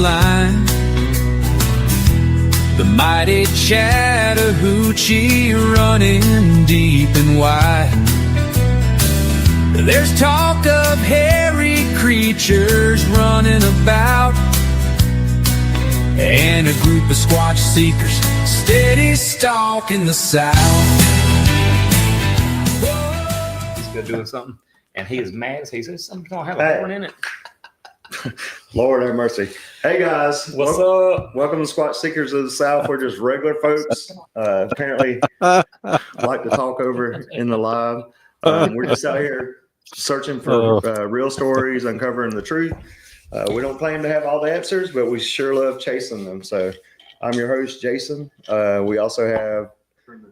line. The mighty Chattahoochee running deep and wide. There's talk of hairy creatures running about, and a group of Squatch Seekers steady stalking the south. He's good doing something, and he is mad. He says something's gonna have a horn in it. Lord have mercy. Hey guys, What's up? Welcome to Squatch Seekers of the South. We're just regular folks. Apparently, like to talk over in the live. We're just out here searching for real stories, uncovering the truth. We don't claim to have all the answers, but we sure love chasing them. So, I'm your host, Jason. We also have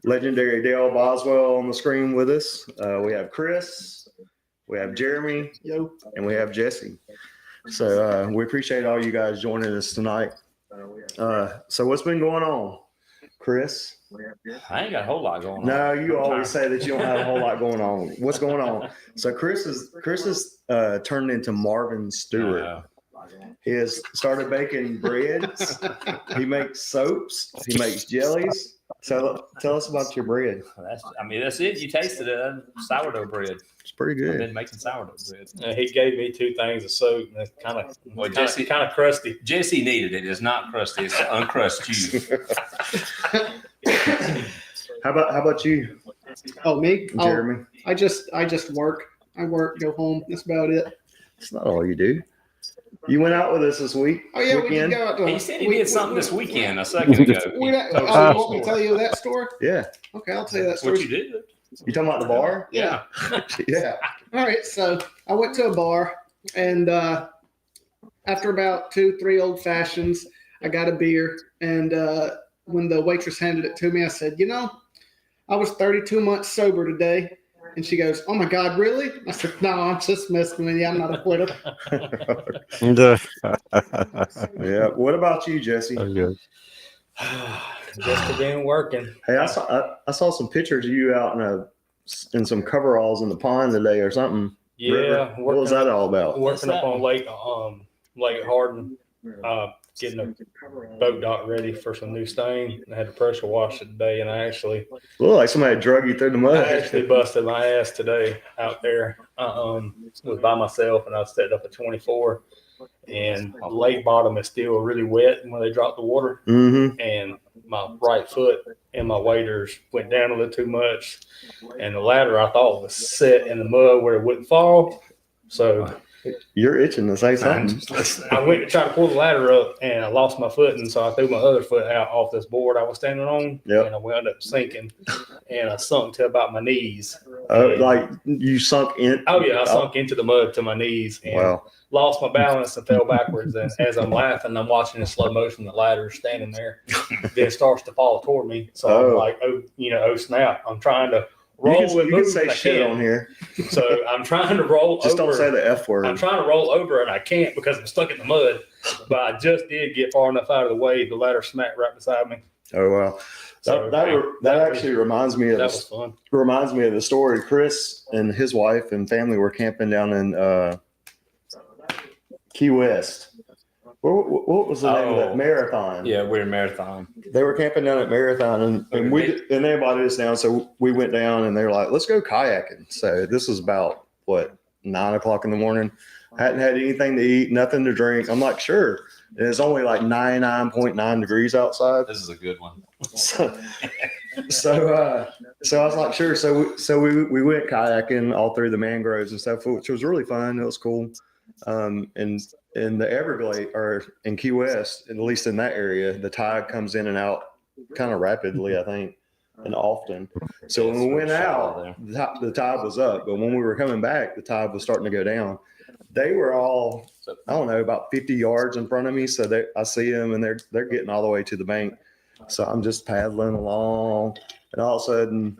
legendary Dale Boswell on the screen with us. We have Chris, we have Jeremy, and we have Jesse. So we appreciate all you guys joining us tonight. So what's been going on, Chris? I ain't got a whole lot going on. No, you always say that you don't have a whole lot going on. What's going on? So Chris is turned into Marvin Stewart. He has started baking breads. He makes soaps. He makes jellies. So tell us about your bread. That's it. You tasted it. Sourdough bread. It's pretty good. I've been making sourdough bread. He gave me 2 things of soap. And it's kind of crusty. Jesse needed it. It's not crusty. It's uncrust you. How about you? Oh, me? Jeremy? I just work. I work, go home. That's about it. That's not all you do. You went out with us this week. Oh, yeah, weekend. we did go out to He said he did something this weekend a second ago. you want me to tell you that story? Yeah. Okay, I'll tell you that story. What you did? You talking about the bar? Yeah. Yeah. All right, so I went to a bar, and after about 2-3 old fashions, I got a beer. And when the waitress handed it to me, I said, I was 32 months sober today. And she goes, "Oh my God, really?" I said, "No, I'm just messing with you. I'm not a quitter." Yeah. What about you, Jesse? Just again working. Hey, I saw some pictures of you out in some coveralls in the pond today or something. Yeah. River. What was that all about? Working up on Lake Hardin, getting a boat dock ready for some new stain. I had to pressure wash it today, and I actually Looked like somebody drug you through the mud. I actually busted my ass today out there. Was by myself, and I was set up at 24. And the lake bottom is still really wet when they drop the water. Mm-hmm. And my right foot and my waders went down a little too much. And the ladder I thought was set in the mud where it wouldn't fall. So You're itching to say something. I went to try to pull the ladder up, and I lost my footing, so I threw my other foot out off this board I was standing on, and I wound up sinking, and I sunk to about my knees. Like you sunk in? Oh, yeah, I sunk into the mud to my knees and lost my balance and fell backwards. And as I'm laughing, I'm watching in slow motion, the ladder standing there. Then it starts to fall toward me. So I'm like, oh snap. I'm trying to roll you can say shit on here. So I'm trying to roll Just over. don't say the F word. I'm trying to roll over, and I can't because I'm stuck in the mud. But I just did get far enough out of the way. The ladder smacked right beside me. Oh, wow. That actually reminds me of that was fun. Reminds me of the story. Chris and his wife and family were camping down in Key West. What was the name of that? Marathon. Yeah, we're in Marathon. They were camping down at Marathon, and they invited us down. So we went down, and they were like, "Let's go kayaking." So this was about 9 o'clock in the morning. I hadn't had anything to eat, nothing to drink. I'm like, sure. And it's only like 99.9 degrees outside. This is a good one. So I was like, sure. So we went kayaking all through the mangroves and stuff, which was really fun. It was cool. And in the Everglades or in Key West, at least in that area, the tide comes in and out kind of rapidly, I think, and often. So when we went out, the tide was up, but when we were coming back, the tide was starting to go down. They were all, I don't know, about 50 yards in front of me. So I see them, and they're getting all the way to the bank. So I'm just paddling along, and all of a sudden,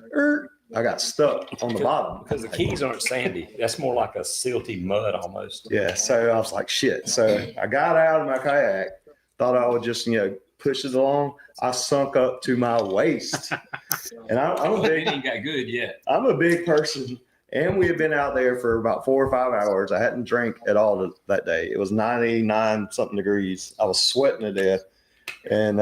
I got stuck on the bottom. Because the Keys aren't sandy. That's more like a silty mud almost. Yeah, so I was like, shit. So I got out of my kayak, thought I would just, push it along. I sunk up to my waist. And I'm a big, it ain't got good yet. I'm a big person, And we had been out there for about 4 or 5 hours. I hadn't drank at all that day. It was 99 something degrees. I was sweating to death. And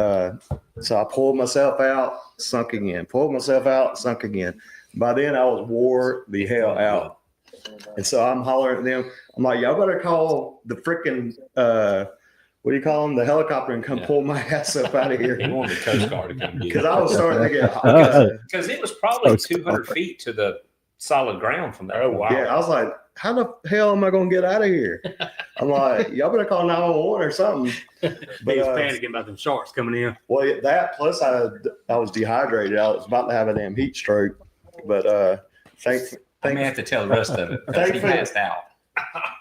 so I pulled myself out, sunk again. Pulled myself out, sunk again. By then I was wore the hell out. And so I'm hollering at them. I'm like, y'all better call the freaking, what do you call them? The helicopter and come pull my ass up out of here. He wanted the Coast Guard to come get Because it. I was starting to get hot. Because it was probably 200 feet to the solid ground from there. Oh, wow. Yeah, I was like, how the hell am I going to get out of here? I'm like, y'all better call 911 or something. But he was panicking about them sharks coming in. Well, that plus I was dehydrated. I was about to have a damn heat stroke. But I may have to tell the rest of it. Because he passed out.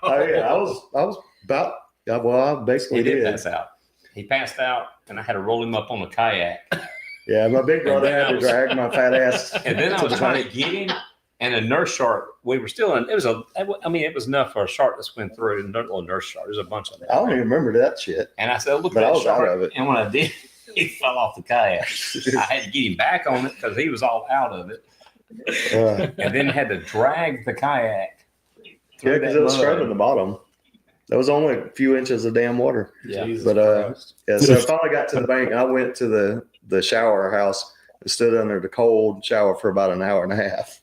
Oh yeah, I was about. Well, I basically He did pass out. He passed out, and I had to roll him up on a kayak. Yeah, my big brother had to drag my fat ass. And then I was trying to get him, and a nurse shark. We were still in. It was enough for a shark to swim through. And a little nurse shark. There's a bunch of them. I don't even remember that shit. And I said, "Look But at I that was out shark!" of it. And when I did, he fell off the kayak. I had to get him back on it because he was all out of it, and then had to drag the kayak. Yeah, because it was scrubbing the bottom. There was only a few inches of damn water. Yeah. But yeah, so I finally got to the bank. I went to the shower house and stood under the cold shower for about an hour and a half.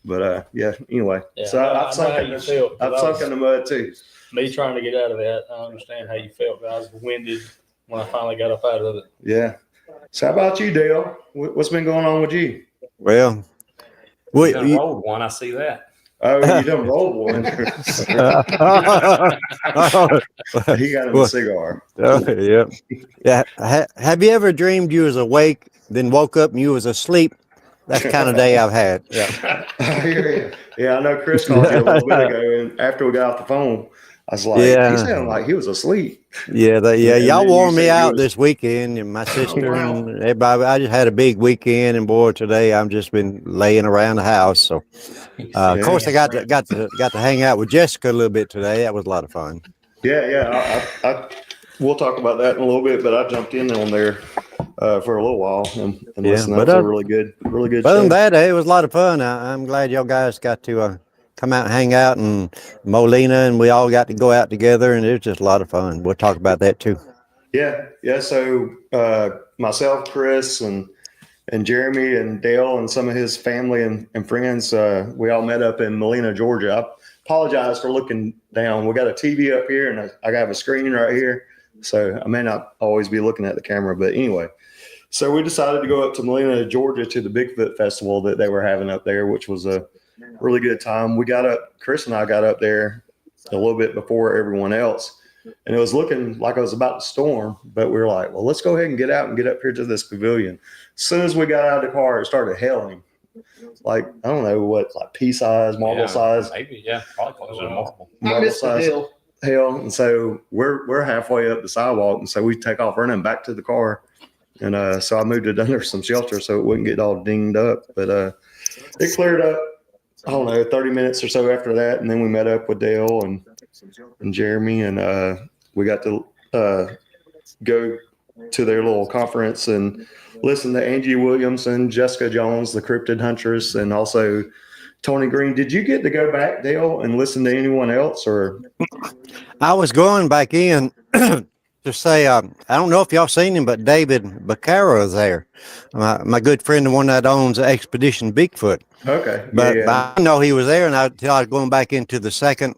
But yeah, anyway. Yeah, So I've sunk how you feel. I've sunk in the mud too. Me trying to get out of that. I understand how you felt. I was winded when I finally got up out of it. Yeah. So how about you, Dale? What's been going on with you? Well, You done rolled one. I see that. Oh, you done rolled one. He got him a cigar. yeah. Yeah. Have you ever dreamed you was awake, then woke up and you was asleep? That's the kind of day I've had. Yeah. I hear you. Yeah, I know Chris called you a little bit ago, and after we got off the phone, I was like, Yeah. he sounded like he was asleep. Yeah. And Y'all then wore you me said out you was- this weekend, and my sister wow. and everybody. I just had a big weekend, and boy, today I've just been laying around the house. So, of course, I got to hang out with Jessica a little bit today. That was a lot of fun. Yeah. We'll talk about that in a little bit, but I jumped in on there for a little while and Yeah, listened. but, That was a really good Other than show. that, it was a lot of fun. I'm glad y'all guys got to come out and hang out, and Molina and we all got to go out together, and it was just a lot of fun. We'll talk about that too. Yeah. So myself, Chris, and Jeremy and Dale and some of his family and friends, we all met up in Molina, Georgia. I apologize for looking down. We got a TV up here, and I got a screen right here, so I may not always be looking at the camera. But anyway, so we decided to go up to Molina, Georgia, to the Bigfoot Festival that they were having up there, which was a really good time. Chris and I got up there a little bit before everyone else, and it was looking like it was about to storm, but we were like, well, let's go ahead and get out and get up here to this pavilion. As soon as we got out of the car, it started hailing. Like, I don't know what, like pea size, marble size. Maybe, yeah. Probably closer to marble. I Marble missed the size hill. hail. And so we're halfway up the sidewalk, and so we take off running back to the car. And so I moved it under some shelter so it wouldn't get all dinged up. But it cleared up, I don't know, 30 minutes or so after that. And then we met up with Dale and Jeremy, and we got to go to their little conference and listen to Angie Williamson, Jessica Jones, the cryptid huntress, and also Tony Green. Did you get to go back, Dale, and listen to anyone else? Or I was going back in to say, I don't know if y'all seen him, but David Bacaro is there. My good friend, the one that owns Expedition Bigfoot. okay, But yeah. I didn't know he was there, and until I was going back into the second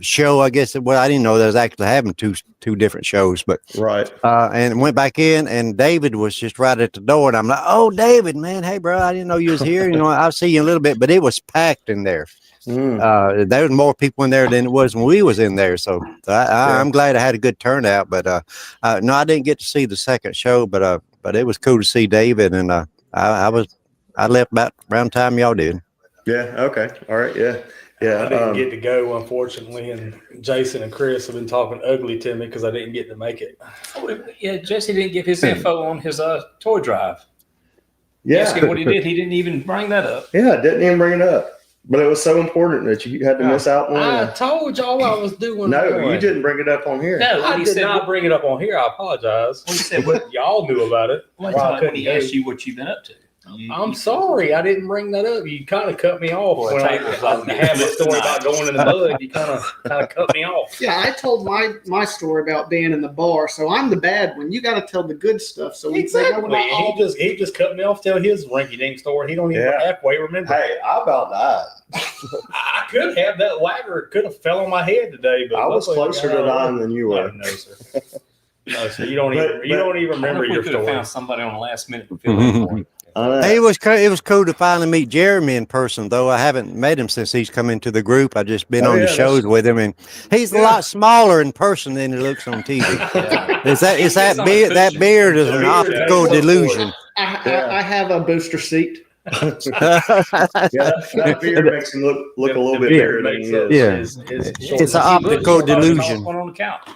show, I guess. Well, I didn't know there was actually having two different shows, but Right. and went back in, and David was just right at the door, and I'm like, "Oh, David, man, hey, bro, I didn't know you was here. You know, I'll see you in a little bit." But it was packed in there. There was more people in there than it was when we was in there, so I'm glad I had a good turnout. But no, I didn't get to see the second show, but it was cool to see David, and I left about around the time y'all did. Yeah. Okay. All right. Yeah. Yeah. I didn't get to go, unfortunately, and Jason and Chris have been talking ugly to me because I didn't get to make it. Oh, yeah, Jesse didn't give his info on his toy drive. yeah. Ask him what he did. He didn't even bring that up. Yeah. Didn't even bring it up, but it was so important that you had to miss out on I it. told y'all I was doing. No, you didn't bring it up on here. No, I when he did said not bring it up on here. I apologize. When he said But y'all knew about it. when Why I he couldn't asked go. you what you've been up to. I'm sorry, I didn't bring that up. You kind of cut me off Boy, when I Taylor's like had my this story tonight. about going in the mud. You kind of cut me off. Yeah, I told my story about being in the bar, so I'm the bad one. You got to tell the good stuff. So Exactly. He just cut me off. Tell his rinky dink story. He don't even halfway remember. Hey, I about died. I could have that ladder. It could have fell on my head today, but I was closer to dying than you were. No, sir. No, sir. You don't even remember your We could have story. found somebody on the last minute to fill in for you. It was cool to finally meet Jeremy in person, though. I haven't met him since he's come into the group. I've just been on the shows with him, and he's a lot smaller in person than he looks on TV. That beard is an optical delusion. I have a booster seat. That beard makes him look a little bit bigger than he is. It's an optical delusion. One on the couch.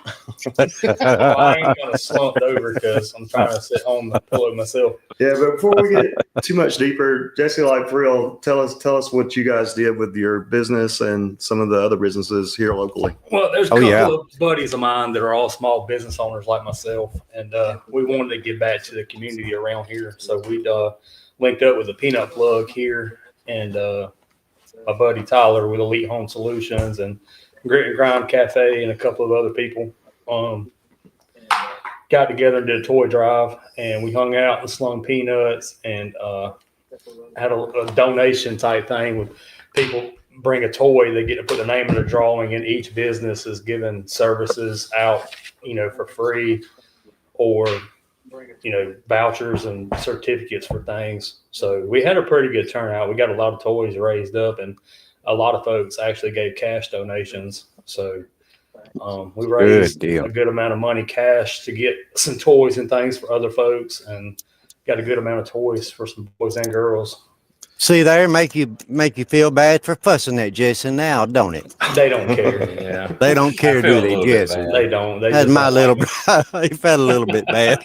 I ain't gonna slumped over because I'm trying to sit on the pillow myself. Yeah, but before we get too much deeper, Jesse, like for real, tell us what you guys did with your business and some of the other businesses here locally. Well, there's a couple of buddies of mine that are all small business owners like myself, and we wanted to give back to the community around here, so we linked up with a peanut plug here and my buddy Tyler with Elite Home Solutions and Grit and Grind Cafe and a couple of other people got together and did a toy drive, and we hung out and slung peanuts and had a donation type thing with people bring a toy. They get to put the name of the drawing, and each business is giving services out, for free or vouchers and certificates for things. So we had a pretty good turnout. We got a lot of toys raised up, and a lot of folks actually gave cash donations. So we raised a good amount of money cash to get some toys and things for other folks, and got a good amount of toys for some boys and girls. See there, make you feel bad for fussing at Jesse now, don't it? They don't care. Yeah, they don't care, do they, Jesse? They don't. They That's my little. He felt a little bit bad.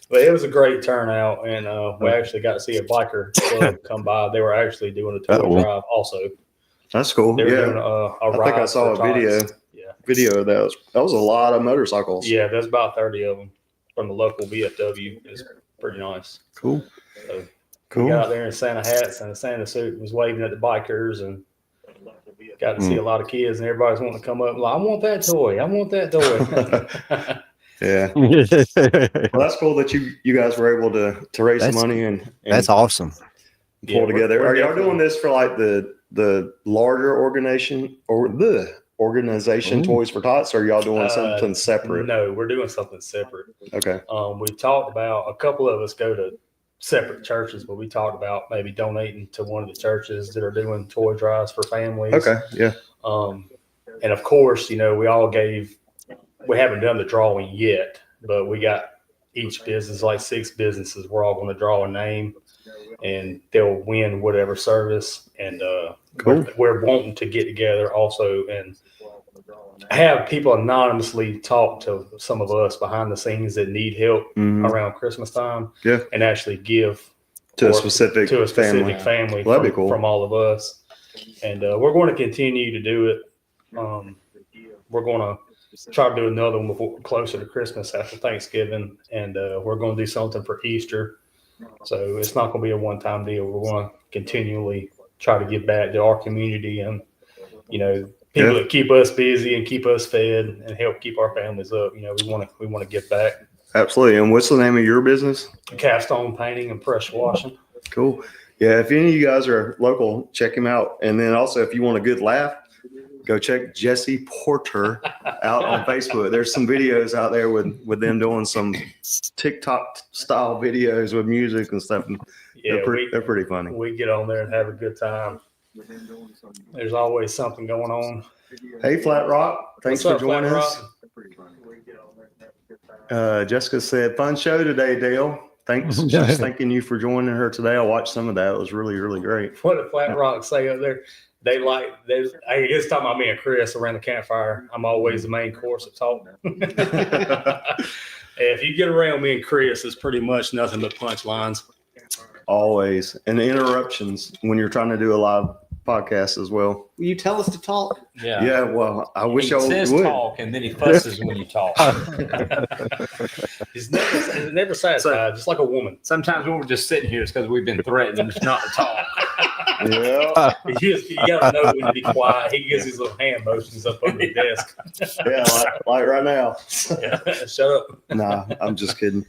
But it was a great turnout, and we actually got to see a biker club come by. They were actually doing a toy drive also. That's cool. They were doing a ride. I think I saw a video of that. That was a lot of motorcycles. Yeah, there's about 30 of them from the local VFW. It's pretty nice. Cool. So we got out there in Santa hats and a Santa suit and was waving at the bikers, and got to see a lot of kids, and everybody's wanting to come up like, I want that toy. I want that toy. Yeah. Well, that's cool that you guys were able to raise some money and that's awesome. Pull together. Are y'all doing this for like the larger organization or the organization Toys for Tots, or are y'all doing something separate? No, we're doing something separate. Okay. We talked about, a couple of us go to separate churches, but we talked about maybe donating to one of the churches that are doing toy drives for families. Okay. Yeah. And of course, we haven't done the drawing yet, but we got each business, like 6 businesses, we're all going to draw a name, and they'll win whatever service. And we're wanting to get together also and have people anonymously talk to some of us behind the scenes that need help around Christmas time. Yeah. And actually give to a specific family well, that'd be cool. From all of us. And we're going to continue to do it. We're going to try to do another one closer to Christmas after Thanksgiving, and we're going to do something for Easter. So it's not going to be a one-time deal. We're going to continually try to give back to our community and, people that keep us busy and keep us fed and help keep our families up. We want to give back. Absolutely. And what's the name of your business? Capstone Painting and Pressure Washing. Cool. Yeah. If any of you guys are local, check him out. And then also, if you want a good laugh, go check Jesse Porter out on Facebook. There's some videos out there with them doing some TikTok style videos with music and stuff. Yeah, they're pretty funny. We get on there and have a good time. There's always something going on. Hey, Flat Rock. Thanks for joining us. Rock? Jessica said, fun show today, Dale. Thanks. Just thanking you for joining her today. I watched some of that. It was really, really great. What did Flat Rock say up there? It's talking about me and Chris around the campfire. I'm always the main course of talk. If you get around me and Chris, it's pretty much nothing but punchlines. Always. And the interruptions when you're trying to do a live podcast as well. Will you tell us to talk? Yeah, well, I wish He y'all says would. talk, and then he fusses when you talk. He's never satisfied, just like a woman. Sometimes when we're just sitting here, it's because we've been threatened not to talk. Yeah, You gotta know when to be quiet. He gives his little hand motions up on the desk. yeah, like right now. Shut up. Nah, I'm just kidding.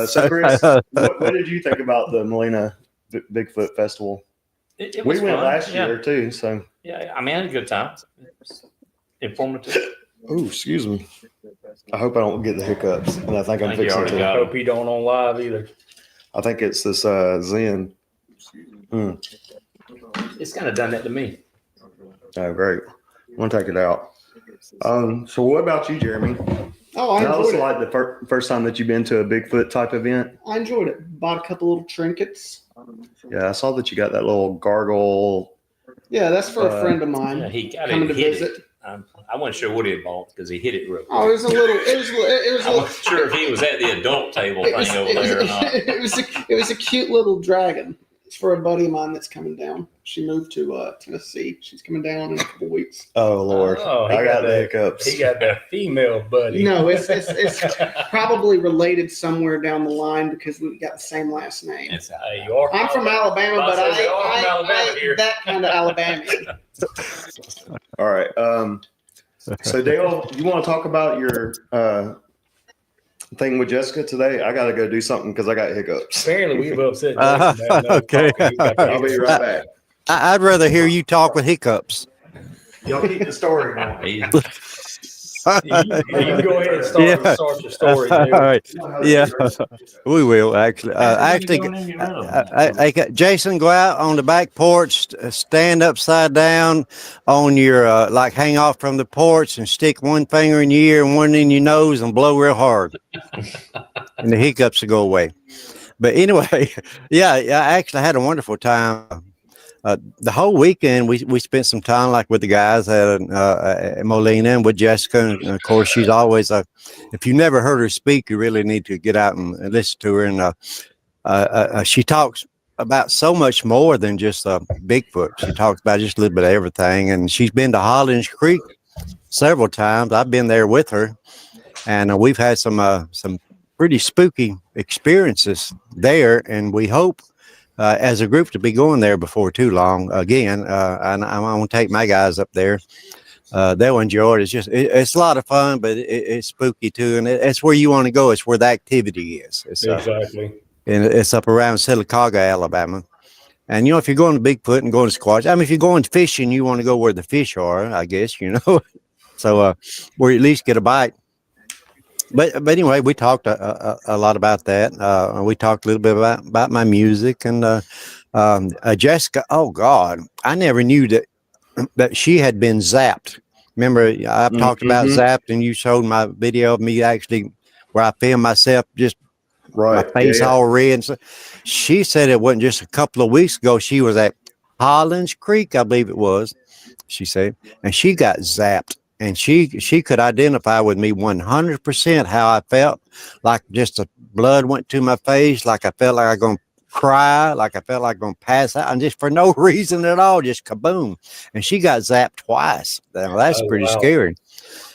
So, Chris, what did you think about the Molina Bigfoot Festival? It We was went fun. last Yeah. year too. So, Yeah, I mean, I had a good time. Informative. oh, excuse me. I hope I don't get the hiccups, and I think I'm I think you fixing already to. got I hope he don't on live either. I think it's this Zen. It's kind of done that to me. Oh, great. I'm gonna take it out. So, what about you, Jeremy? Oh, I That was enjoyed it. like the first time that you've been to a Bigfoot type event. I enjoyed it. Bought a couple little trinkets. Yeah, I saw that you got that little gargle. Yeah, that's for a friend of mine Yeah, he got coming it. to Hit visit. it. I wasn't sure what he had bought because he hit it real quick. Oh, it was a little. It was. It was. I wasn't sure if he was at the adult table thing over there or not. It was a cute little dragon. It's for a buddy of mine that's coming down. She moved to Tennessee. She's coming down in a couple weeks. Oh Lord, Oh, he I got the that- hiccups. He got that female buddy. No, it's probably related somewhere down the line because we got the same last name. It's Hey, you are I'm from Alabama, but I say they are from Alabama I here. ain't that kind of Alabama. All right. So Dale, you want to talk about your thing with Jessica today? I got to go do something because I got hiccups. Apparently, we've upset. Uh, Jason down there okay. talking. He's got I'll be right back. I'd rather hear you talk with hiccups. Y'all keep the story going. He- You can go ahead and Yeah. start your story. All Dude. right. Yeah, we will actually. Jason, go out on the back porch, stand upside down on your like hang off from the porch, and stick one finger in your ear and one in your nose and blow real hard, and the hiccups will go away. But anyway, yeah, I actually had a wonderful time. The whole weekend we spent some time like with the guys at Molina and with Jessica, and of course she's always if you never heard her speak, you really need to get out and listen to her. And she talks about so much more than just Bigfoot. She talks about just a little bit of everything, and she's been to Hollins Creek several times. I've been there with her, and we've had some pretty spooky experiences there, and we hope as a group to be going there before too long again. And I'm going to take my guys up there. They'll enjoy it. It's a lot of fun, but it's spooky too. And it's where you want to go. It's where the activity is. It's, Exactly. and it's up around Silicaga, Alabama. And, if you're going to Bigfoot and going to Squatch, I mean, if you're going fishing, you want to go where the fish are, I guess, So where you at least get a bite. But anyway, we talked a lot about that. We talked a little bit about my music and Jessica. Oh God, I never knew that she had been zapped. Remember, I've talked about zapped, and you showed my video of me actually where I filmed myself just Right. my face all red. And so she said it wasn't just a couple of weeks ago. She was at Hollins Creek, I believe it was. She said, and she got zapped. And she could identify with me 100% how I felt, like just the blood went to my face, like I felt like I was going to cry, like I felt like I'm going to pass out, and just for no reason at all, just kaboom. And she got zapped twice. Now, that's pretty scary.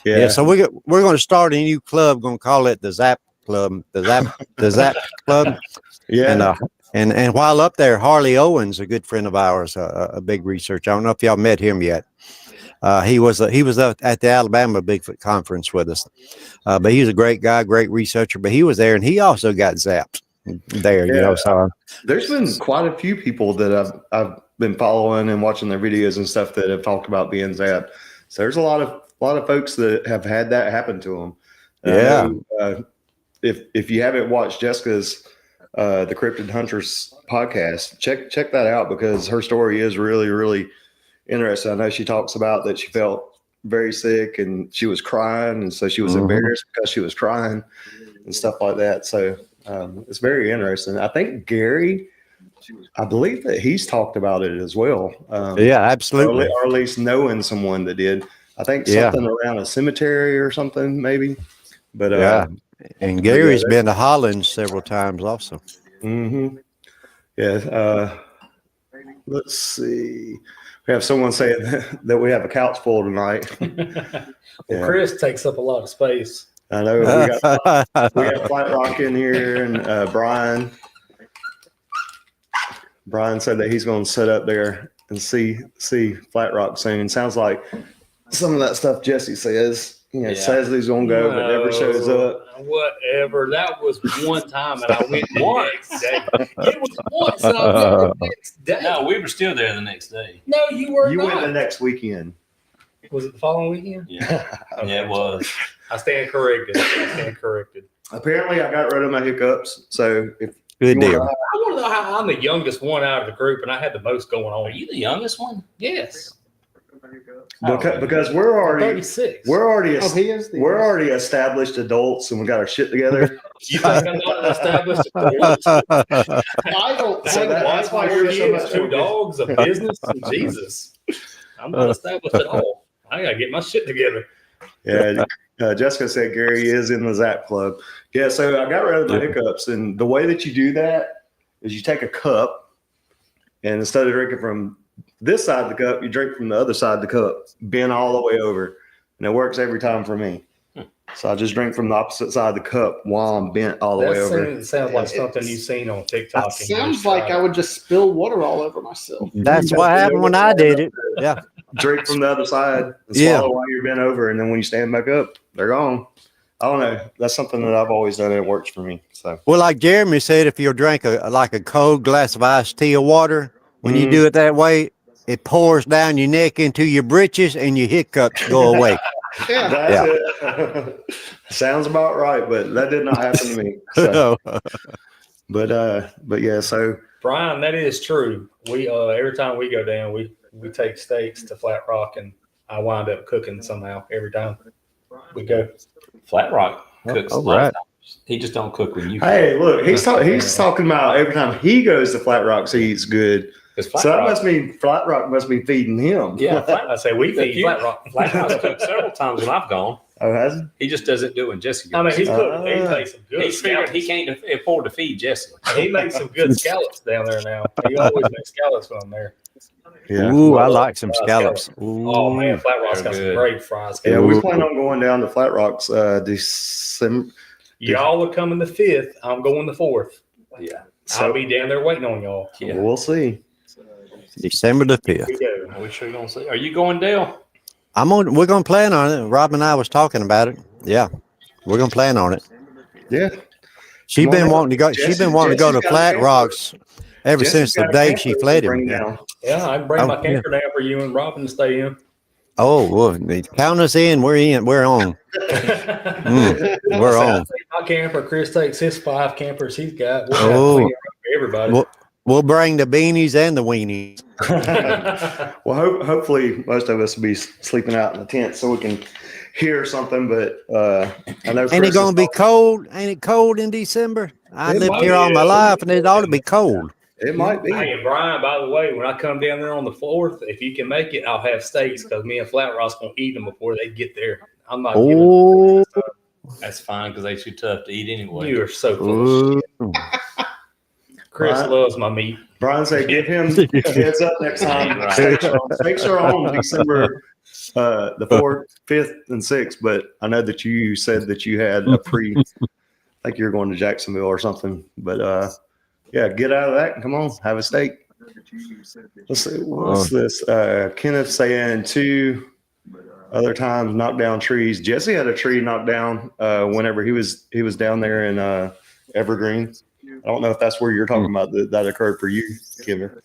Yeah. So we're going to start a new club. Going to call it the Zap Club, the Zap Club. Yeah. And while up there, Harley Owens, a good friend of ours, a big researcher. I don't know if y'all met him yet. He was at the Alabama Bigfoot conference with us, but he's a great guy, great researcher. But he was there, and he also got zapped there. So there's been quite a few people that I've been following and watching their videos and stuff that have talked about being zapped. So there's a lot of folks that have had that happen to them. Yeah. If you haven't watched Jessica's the Cryptid Hunters podcast, check that out because her story is really, really interesting. I know she talks about that she felt very sick and she was crying, and so she was embarrassed because she was crying and stuff like that. So it's very interesting. I think Gary, I believe that he's talked about it as well. yeah, absolutely. Or at least knowing someone that did. I think something around a cemetery or something, maybe. But yeah, and Gary's been to Holland several times also. Yeah. Let's see. We have someone saying that we have a couch full tonight. Well, Chris takes up a lot of space. I know we got Flat Rock in here, and Brian. Brian said that he's going to sit up there and see Flat Rock soon. Sounds like some of that stuff Jesse says. Says he's going to go, but never shows up. Whatever. That was one time, and I went the next day. It was once, and I went the next day. No, we were still there the next day. No, you were You not. went the next weekend. Was it the following weekend? Yeah, Okay. yeah, it was. I stand corrected. Apparently, I got rid of my hiccups. So if Good deal. I want to know how I'm the youngest one out of the group, and I had the most going on. Are you the youngest one? Yes. because we're already 36. He is the we're already established adults and we got our shit together. You think I'm not an established adult? I don't So think that's why you're so much two more- dogs, a business, and Jesus. I'm not established at all. I gotta get my shit together. Yeah, Jessica said Gary is in the Zap Club. Yeah, so I got rid of my hiccups, and the way that you do that is you take a cup, and instead of drinking from this side of the cup, you drink from the other side of the cup, bend all the way over, and it works every time for me. So I just drink from the opposite side of the cup while I'm bent all the way over. That sounds like something you've seen on TikTok. and Sounds just like tried. I would just spill water all over myself. That's what happened when I did it. Yeah. Drink from the other side and Yeah. swallow while you're bent over, and then when you stand back up, they're gone. I don't know. That's something that I've always done, and it works for me. So Well, like Jeremy said, if you drink a cold glass of iced tea or water, when you do it that way, it pours down your neck into your britches and your hiccups go away. Yeah. that's it. Sounds about right, but that did not happen to me. So, but yeah, so Brian, that is true. We every time we go down, we take steaks to Flat Rock, and I wind up cooking somehow every time we go. Flat Rock cooks. Oh, a lot of right. times. He just don't cook when you. hey, look, he's talking about every time he goes to Flat Rock, he eats good. Flat So that Rock, must mean Flat Rock must be feeding him. yeah, I say we feed you- Flat Rock. Flat Rock's cooked several times when I've gone. Oh, has he? He just doesn't do it when Jesse goes. I mean, he's cooked. He makes some good He figured scallops. he can't afford to feed Jesse. He makes some good scallops down there now. He always makes scallops on there. Yeah. Ooh, I like some scallops. Oh man, Flat Rock's got some They're good. great fries. Yeah, we plan on going down to Flat Rocks December. Y'all are coming the 5th. I'm going the 4th. Yeah. I'll be down there waiting on y'all. Yeah. We'll see. December the 5th. We go. Are we sure gonna see? Are you going, Dale? We're gonna plan on it. Rob and I was talking about it. Yeah. We're gonna plan on it. Yeah. She's Come on been down. wanting to go. She's been wanting to go to Jesse's got a Flat camper. Rocks ever Jesse's since the got a day camper she to fled bring him. down. Yeah, I can bring my Oh, camper down for you and Robin to stay in. Oh, well, count us in. We're in. We're on. We're on. I take my camper. Chris takes his 5 campers he's got. We'll Oh. have for everybody. We'll bring the beanies and the weenies. Well, hopefully most of us will be sleeping out in the tent so we can hear something. But I know. Ain't Chris it gonna is be talking- cold? Ain't it cold in December? I It lived might here be. all my life, and it ought to be cold. It might be. Hey, and Brian, by the way, when I come down there on the 4th, if you can make it, I'll have steaks because me and Flat Rock's going to eat them before they get there. I'm not giving Oh, That's fine because they're too tough to eat anyway. You are so full of shit. ooh. Chris Brian- loves my meat. Brian said, "Give him a heads up next time." Right. Steaks are on December the 4th, 5th, and 6th. But I know that you said that you had a pre. I think you're going to Jacksonville or something. But yeah, get out of that and come on, have a steak. Let's see. What's this? Kenneth saying 2 other times knock down trees. Jesse had a tree knocked down whenever he was down there in Evergreen. I don't know if that's where you're talking about that occurred for you, Kimber.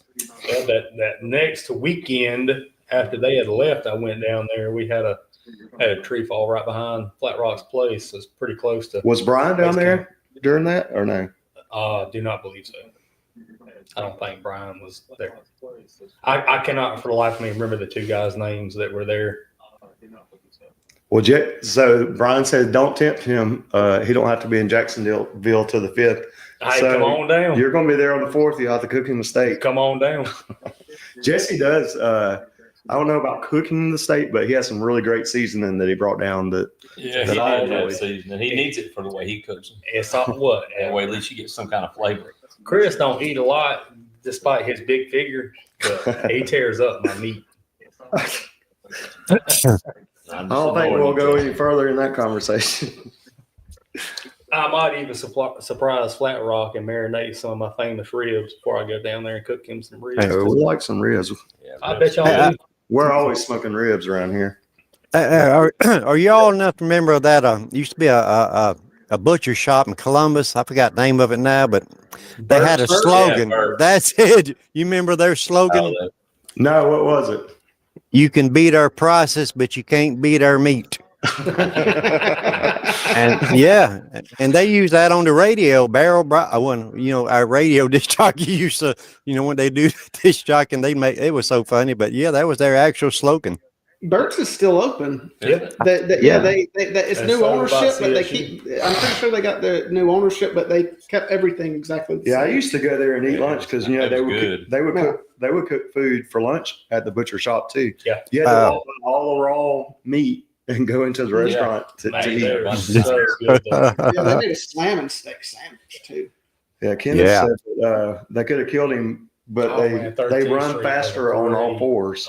Well, that next weekend after they had left, I went down there. We had a tree fall right behind Flat Rock's place. It's pretty close to. Was Brian down there during that or no? Do not believe so. I don't think Brian was there. I cannot for the life of me remember the 2 guys' names that were there. Well, so Brian said, "Don't tempt him. He don't have to be in Jacksonville till the 5th. Hey, So, come on down. You're going to be there on the 4th. You have to cook him a steak." Come on down. Jesse does. I don't know about cooking the steak, but he has some really great seasoning that he brought down. Yeah, That he I did have enjoy. seasoning. He needs it for the way he cooks them. It's all what? That way, at least you get some kind of flavor. Chris don't eat a lot despite his big figure, but he tears up my meat. I don't think we'll go any further in that conversation. I might even surprise Flat Rock and marinate some of my famous ribs before I go down there and cook him some ribs. Hey, we like some ribs. Yeah, I bet y'all do. We're always smoking ribs around here. Are you all enough to remember that used to be a butcher shop in Columbus? I forgot the name of it now, but they had a slogan. Yeah, That's it. You remember their slogan? No, what was it? You can beat our prices, but you can't beat our meat. And yeah, and they use that on the radio. Our radio disc jockey used to, when they do disc jockey, and it was so funny. But yeah, that was their actual slogan. Burt's is still open. Yeah. It's And new so ownership, but they CSU. I'm pretty sure they got the new ownership, but they kept everything exactly the Yeah, I same. used to go there and eat lunch because that they was would good. they would cook food for lunch at the butcher shop too. Yeah. You had to walk by all the raw meat and go into the restaurant to Man, eat. they're so good, though. Yeah, they made a slamming steak sandwich too. Yeah, Kenneth said that, they could have killed him, but Oh, man, 13th they run Street faster has a on all great, fours,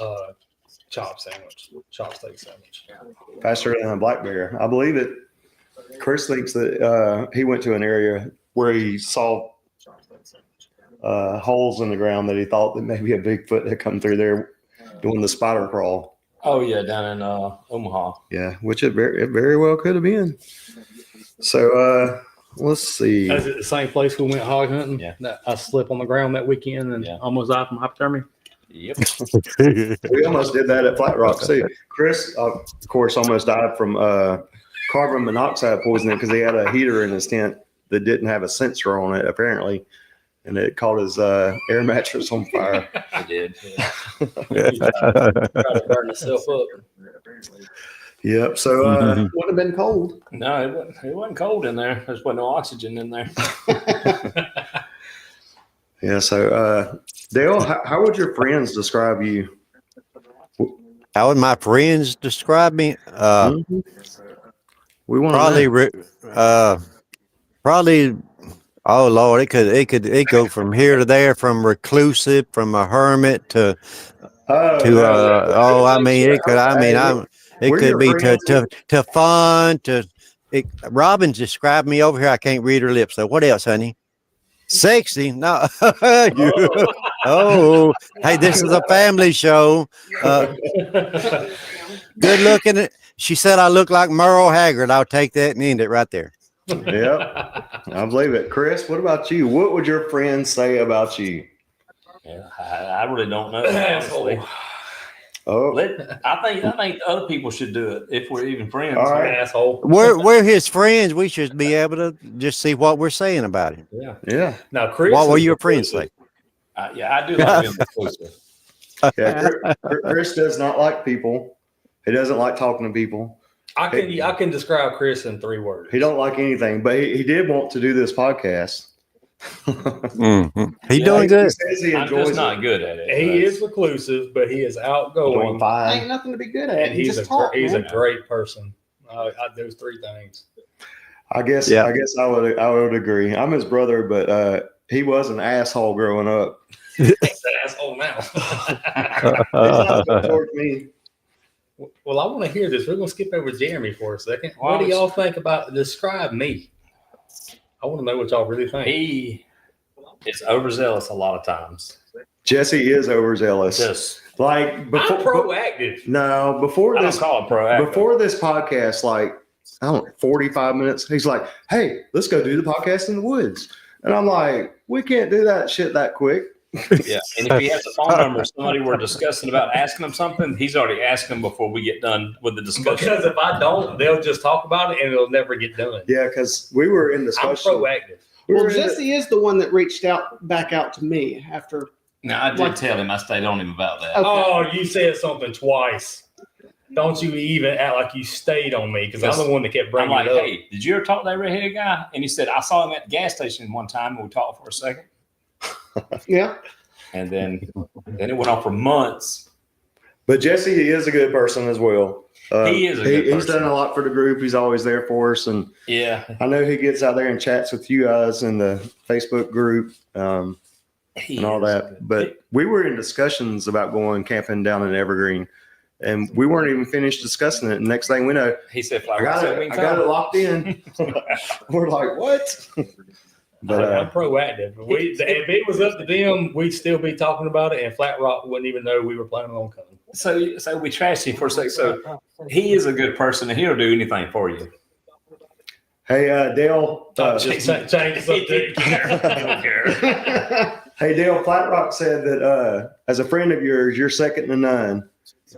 chop steak sandwich. faster than a black bear. I believe it. Chris thinks that he went to an area where he saw holes in the ground that he thought that maybe a Bigfoot had come through there doing the spider crawl. Oh yeah, down in Omaha. Yeah, which it very well could have been. So let's see. Is it the same place we went hog hunting? Yeah. That I slipped on the ground that weekend and almost died from hypothermia. Yep. We almost did that at Flat Rock too. Chris, of course, almost died from carbon monoxide poisoning because he had a heater in his tent that didn't have a sensor on it apparently, and it caught his air mattress on fire. I did. Try to burn itself up. Yep. So Would have been cold. No, it wasn't cold in there. There wasn't no oxygen in there. yeah. So Dale, how would your friends describe you? How would my friends describe me? We want probably. Oh Lord, it go from here to there, from reclusive, from a hermit to it could be to fun to. Robin described me over here. I can't read her lips. So what else, honey? Sexy? No. Hey, this is a family show. Good looking. She said I look like Merle Haggard. I'll take that and end it right there. Yep, I believe it. Chris, what about you? What would your friends say about you? Yeah, I really don't know. Honestly. Oh, I think other people should do it if we're even friends. All right. Asshole. We're his friends. We should be able to just see what we're saying about him. yeah. Now, Chris, What will is your friends say? Yeah, I do like being exclusive. Yeah, Chris does not like people. He doesn't like talking to people. I can describe Chris in 3 words. He don't like anything, but he did want to do this podcast. He doing good. He says he I'm enjoys just not good at it. He is reclusive, but he is outgoing. Doing fine. Ain't nothing to be good at. And he's He's a great person. Those 3 things. I guess I would agree. I'm his brother, but he was an asshole growing up. He's an asshole now. He's not good towards me. Well, I want to hear this. We're going to skip over Jeremy for a second. Well, What do y'all think about? Describe me. I want to know what y'all really think. He is overzealous a lot of times. Jesse is overzealous. Just Like before, I'm proactive. no, before I don't this call it proactive. before this podcast, like I don't know, 45 minutes, he's like, "Hey, let's go do the podcast in the woods." And I'm like, "We can't do that shit that quick." Yeah, and if he has a phone number of somebody we're discussing about asking him something, he's already asked him before we get done with the discussion. Because if I don't, they'll just talk about it and it'll never get done. Yeah, because we were in I'm discussion. proactive. We Well, were in- Jesse is the one that reached back out to me after. Now, I did tell him, I stayed on him about that. Okay. Oh, you said something twice. Don't you even act like you stayed on me because I'm the one that kept I'm bringing like, it up. hey, did you ever talk to that redheaded guy? And he said, I saw him at the gas station one time and we talked for a second. Yeah. And then it went on for months. But Jesse is a good person as well. He is a good He's person. done a lot for the group. He's always there for us, and Yeah. I know he gets out there and chats with you guys in the Facebook group He and all is that. But we were in discussions about going camping down in Evergreen, and we weren't even finished discussing it. And next thing we know, He said, "Flat I Rock got said it. we I can got it come." locked in. We're like, what? But I'm proactive. If it was up to them, we'd still be talking about it, and Flat Rock wouldn't even know we were planning on coming. So we trashed him for a second. So he is a good person, and he'll do anything for you. hey, Dale. Change the subject. Hey, Dale. Flat Rock said that as a friend of yours, you're second to none,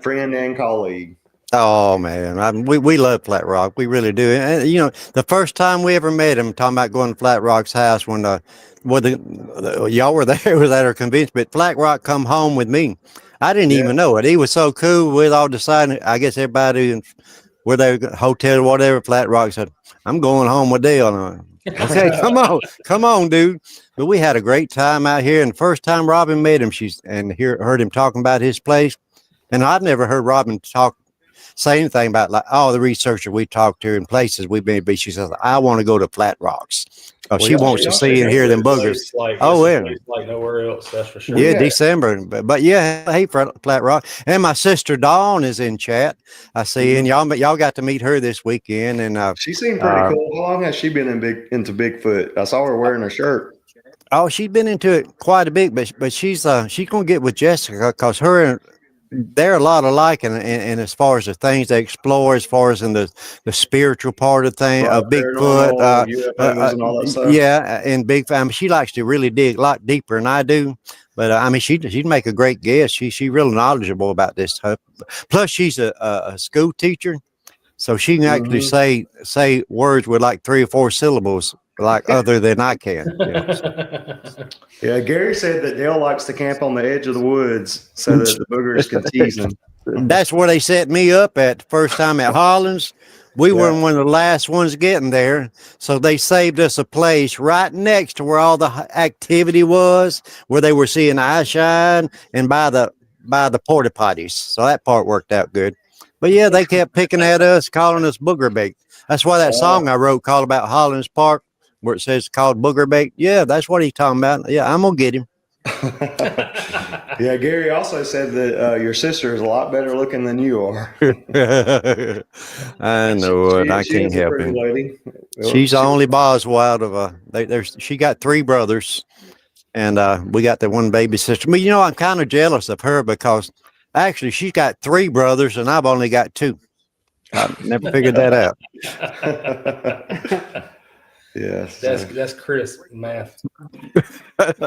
friend and colleague. Oh man, we love Flat Rock. We really do. And you know, the first time we ever met him, talking about going to Flat Rock's house when y'all were there, was at our convention, but Flat Rock come home with me. I didn't even know it. He was so cool. We'd all decided. I guess everybody, where they hotel or whatever, Flat Rock said, "I'm going home with Dale." Okay, come on, dude. But we had a great time out here. And the first time Robin met him, heard him talking about his place, and I've never heard Robin say anything about like all the researchers we talked to and places we've been to. She says, "I want to go to Flat Rocks." She wants to see and hear them boogers. Like nowhere else, that's for sure. Yeah, December. But yeah, hey, Flat Rock. And my sister Dawn is in chat. I see, and y'all got to meet her this weekend. And she seemed pretty cool. How long has she been into Bigfoot? I saw her wearing a shirt. Oh, she's been into it quite a bit, but she's gonna get with Jessica because they're a lot alike, and as far as the things they explore, as far as in the spiritual part of Bigfoot, UFOs and all that stuff. Yeah, and Bigfoot. I mean, she likes to really dig a lot deeper than I do. But I mean, she'd make a great guest. She really knowledgeable about this stuff. Plus, she's a school teacher, so she can actually say words with like 3 or 4 syllables, like other than I can. Yeah, Gary said that Dale likes to camp on the edge of the woods so that the boogers can tease him. That's where they set me up at the first time at Hollins. We were one of the last ones getting there. So they saved us a place right next to where all the activity was, where they were seeing eye shine and by the porta potties. So that part worked out good. But yeah, they kept picking at us, calling us booger bait. That's why that song I wrote called about Hollins Park, where it says called booger bait. Yeah, that's what he's talking about. Yeah, I'm gonna get him. Yeah, Gary also said that your sister is a lot better looking than you are. I know it. I can't help it. Lady. She's the only Boswell out of she got 3 brothers, and we got the one baby sister. But you know, I'm kind of jealous of her because actually she's got 3 brothers and I've only got 2. I never figured that out. Yes, that's Chris math. If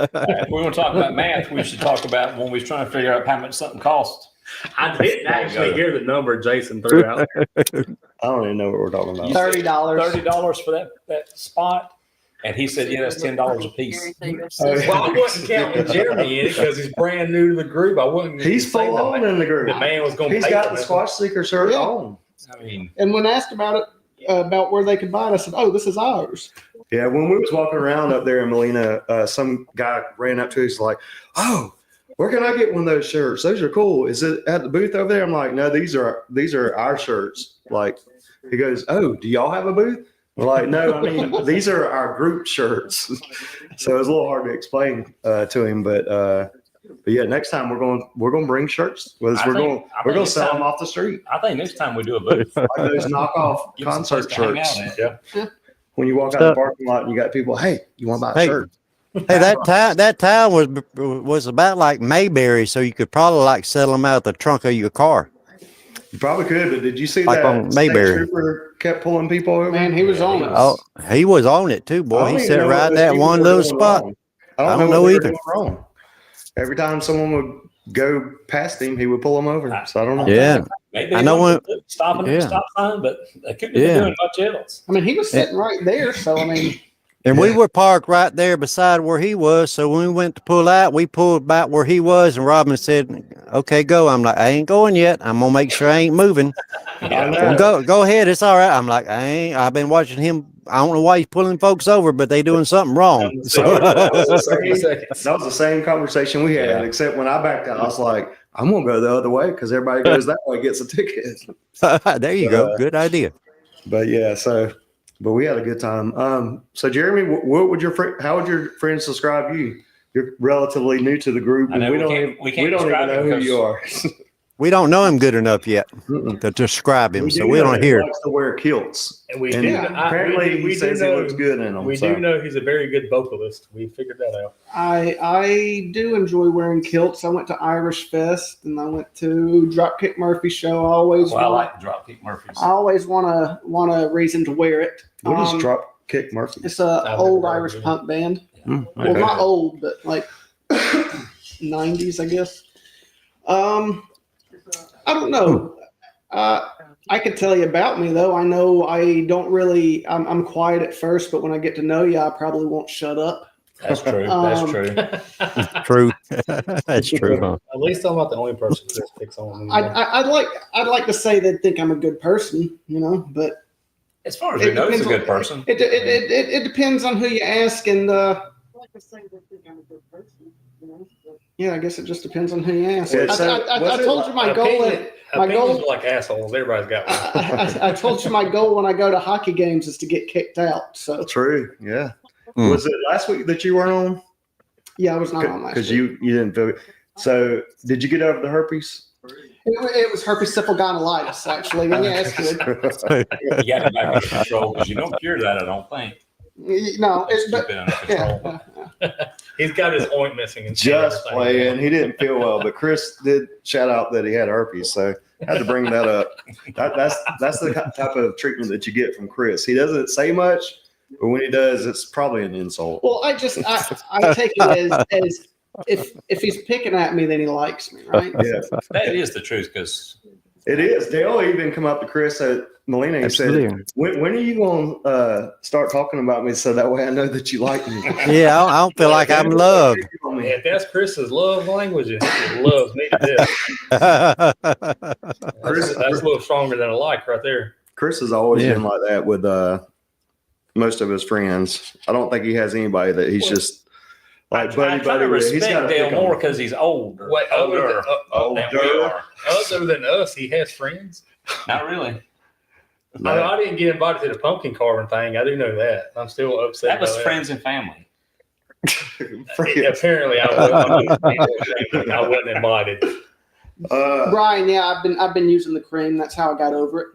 we want to talk about math, we should talk about when we was trying to figure out how much something costs. I didn't actually hear the number Jason threw out. I don't even know what we're talking about. $30. $30 for that spot. And he said, yeah, that's $10 a piece. Well, I wasn't counting Jeremy in it because he's brand new to the group. I wouldn't. He's full on in the group. The man was going to He's got the Squatch Seekers shirt on. I mean, and when asked about it, about where they could buy it, I said, "Oh, this is ours." Yeah, when we was walking around up there in Molina, some guy ran up to us like, "Oh, where can I get one of those shirts? Those are cool. Is it at the booth over there?" I'm like, "No, these are our shirts." Like, he goes, "Oh, do y'all have a booth?" We're like, "No, I mean these are our group shirts." So it was a little hard to explain to him, but yeah, next time we're going to bring shirts. We're going to sell them off the street. I think next time we do a booth, like those knockoff concert shirts. Yeah. When you walk out the parking lot and you got people, hey, you want to buy a shirt? Hey, that town was about like Mayberry, so you could probably like sell them out the trunk of your car. You probably could, but did you see like that on Mayberry trooper kept pulling people over? Man, he was on it. Oh, he was on it too, boy. He sat right that one little spot. I don't know either. Wrong. Every time someone would go past him, he would pull them over. So I don't know. Yeah. Maybe I know when stopping at the stop sign, but they couldn't be doing much else. I mean, he was sitting right there, so I mean. And we were parked right there beside where he was. So when we went to pull out, we pulled back where he was, and Robin said, "Okay, go." I'm like, "I ain't going yet. I'm gonna make sure I ain't moving." Well, go ahead. It's all right. I'm like, I've been watching him. I don't know why he's pulling folks over, but they doing something wrong. So that was the same conversation we had, except when I backed out, I was like, "I'm gonna go the other way because everybody goes that way gets a ticket." There you go. Good idea. But yeah, but we had a good time. So Jeremy, how would your friends describe you? You're relatively new to the group, and we don't even know who you are. We don't know him good enough yet Mm-mm. to describe him, so do we know don't that he hear. likes to wear kilts. And we And do. apparently, he says he looks good in them. We do know he's a very good vocalist. We figured that out. I do enjoy wearing kilts. I went to Irish Fest and I went to Dropkick Murphy show. I always Well, I like Dropkick Murphys. I always want a reason to wear it. What is Dropkick Murphy? It's a I've old never heard Irish of it. punk band. Mm, Well, okay. not old, but like 90s, I guess. I don't know. I could tell you about me though. I know I don't really. I'm quiet at first, but when I get to know you, I probably won't shut up. That's true. That's true. True. That's true, huh? At least I'm not the only person Chris picks on. I'd like to say they think I'm a good person, but As far as we know, he's a good person. It depends on who you ask, and yeah, I guess it just depends on who you ask. Yeah, so I told you my goal. My Opinions goal. are like assholes. Everybody's got one. I told you my goal when I go to hockey games is to get kicked out. So True. Yeah. Mm. Was it last week that you weren't on? yeah, I was not on last Because week. you didn't feel it. So did you get over the herpes? It was herpes syphilgonolitis, actually. And yeah, it's good. You got it back under control because you don't cure that, I don't think. No, Just but keep it under control. yeah. He's got his oint missing. And Just everything. playing. He didn't feel well, but Chris did shout out that he had herpes, so I had to bring that up. That's the type of treatment that you get from Chris. He doesn't say much, but when he does, it's probably an insult. Well, I take it as if he's picking at me, then he likes me, right? Yeah, That is the truth because it is. Dale even come up to Chris at Molina and said, Absolutely. when are you going to start talking about me so that way I know that you like me? Yeah, I don't feel like I'm loved. Yeah, if that's Chris's love language, and he loves me to death. That's a little stronger than a like right there. Chris has always Yeah. been like that with most of his friends. I don't think he has anybody that he's just I like try buddy. to with. He's respect gotta Dale pick on more him. because he's older. Wait, older. Older. Than we are. Other than us, he has friends. Not really. I didn't get invited to the pumpkin carving thing. I do know that. I'm still upset. That was about friends and family. Friends. Apparently, I wasn't invited. Brian, yeah, I've been using the cream. That's how I got over it.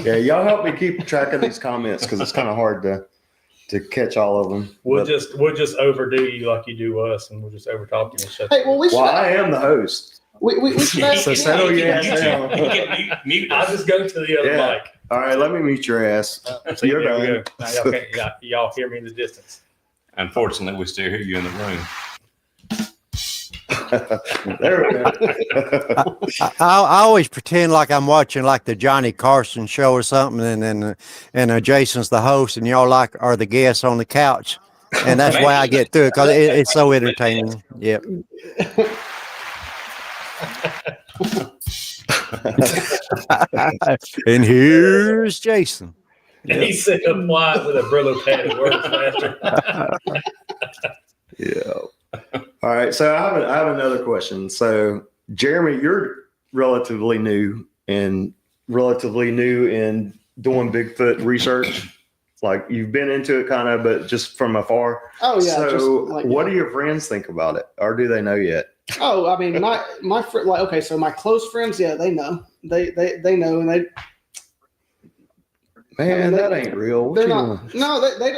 Yeah, y'all help me keep track of these comments because it's kind of hard to catch all of them. We'll But- just overdo you like you do us, and we'll just overtalk you and shut. Hey, well, we should. well, I am the host. We should ask. So settle your ass down. You can mute I'll us. just go to the other Yeah. mic. All right, let me mute your ass. So You're there we done. go. Now y'all, can't, y'all hear me in the distance. Unfortunately, we still hear you in the room. There we go. I always pretend like I'm watching like the Johnny Carson show or something, and Jason's the host, and y'all like are the guests on the couch, and that's why I get through it because it's so entertaining. Yep. And here's Jason. And he's sitting up quiet with a Brillo pad at work faster. Yeah. All right. So I have another question. So Jeremy, you're relatively new in doing Bigfoot research. Like you've been into it kind of, but just from afar. Oh yeah. So just like, what do your friends think about it? Or do they know yet? Oh, I mean, my friend, like, okay, so my close friends, yeah, they know, they know, and Man, I mean, that ain't real. What they're you not. No, they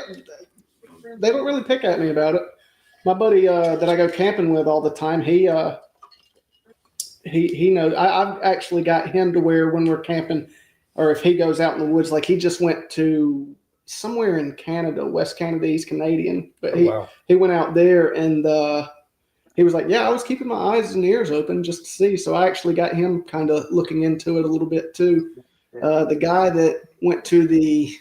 don't really pick at me about it. My buddy that I go camping with all the time, he knows. I've actually got him to where when we're camping, or if he goes out in the woods, like he just went to somewhere in Canada, West Canada, he's Canadian, but he went out there and he was like, yeah, I was keeping my eyes and ears open just to see. So I actually got him kind of looking into it a little bit too. The guy that went to the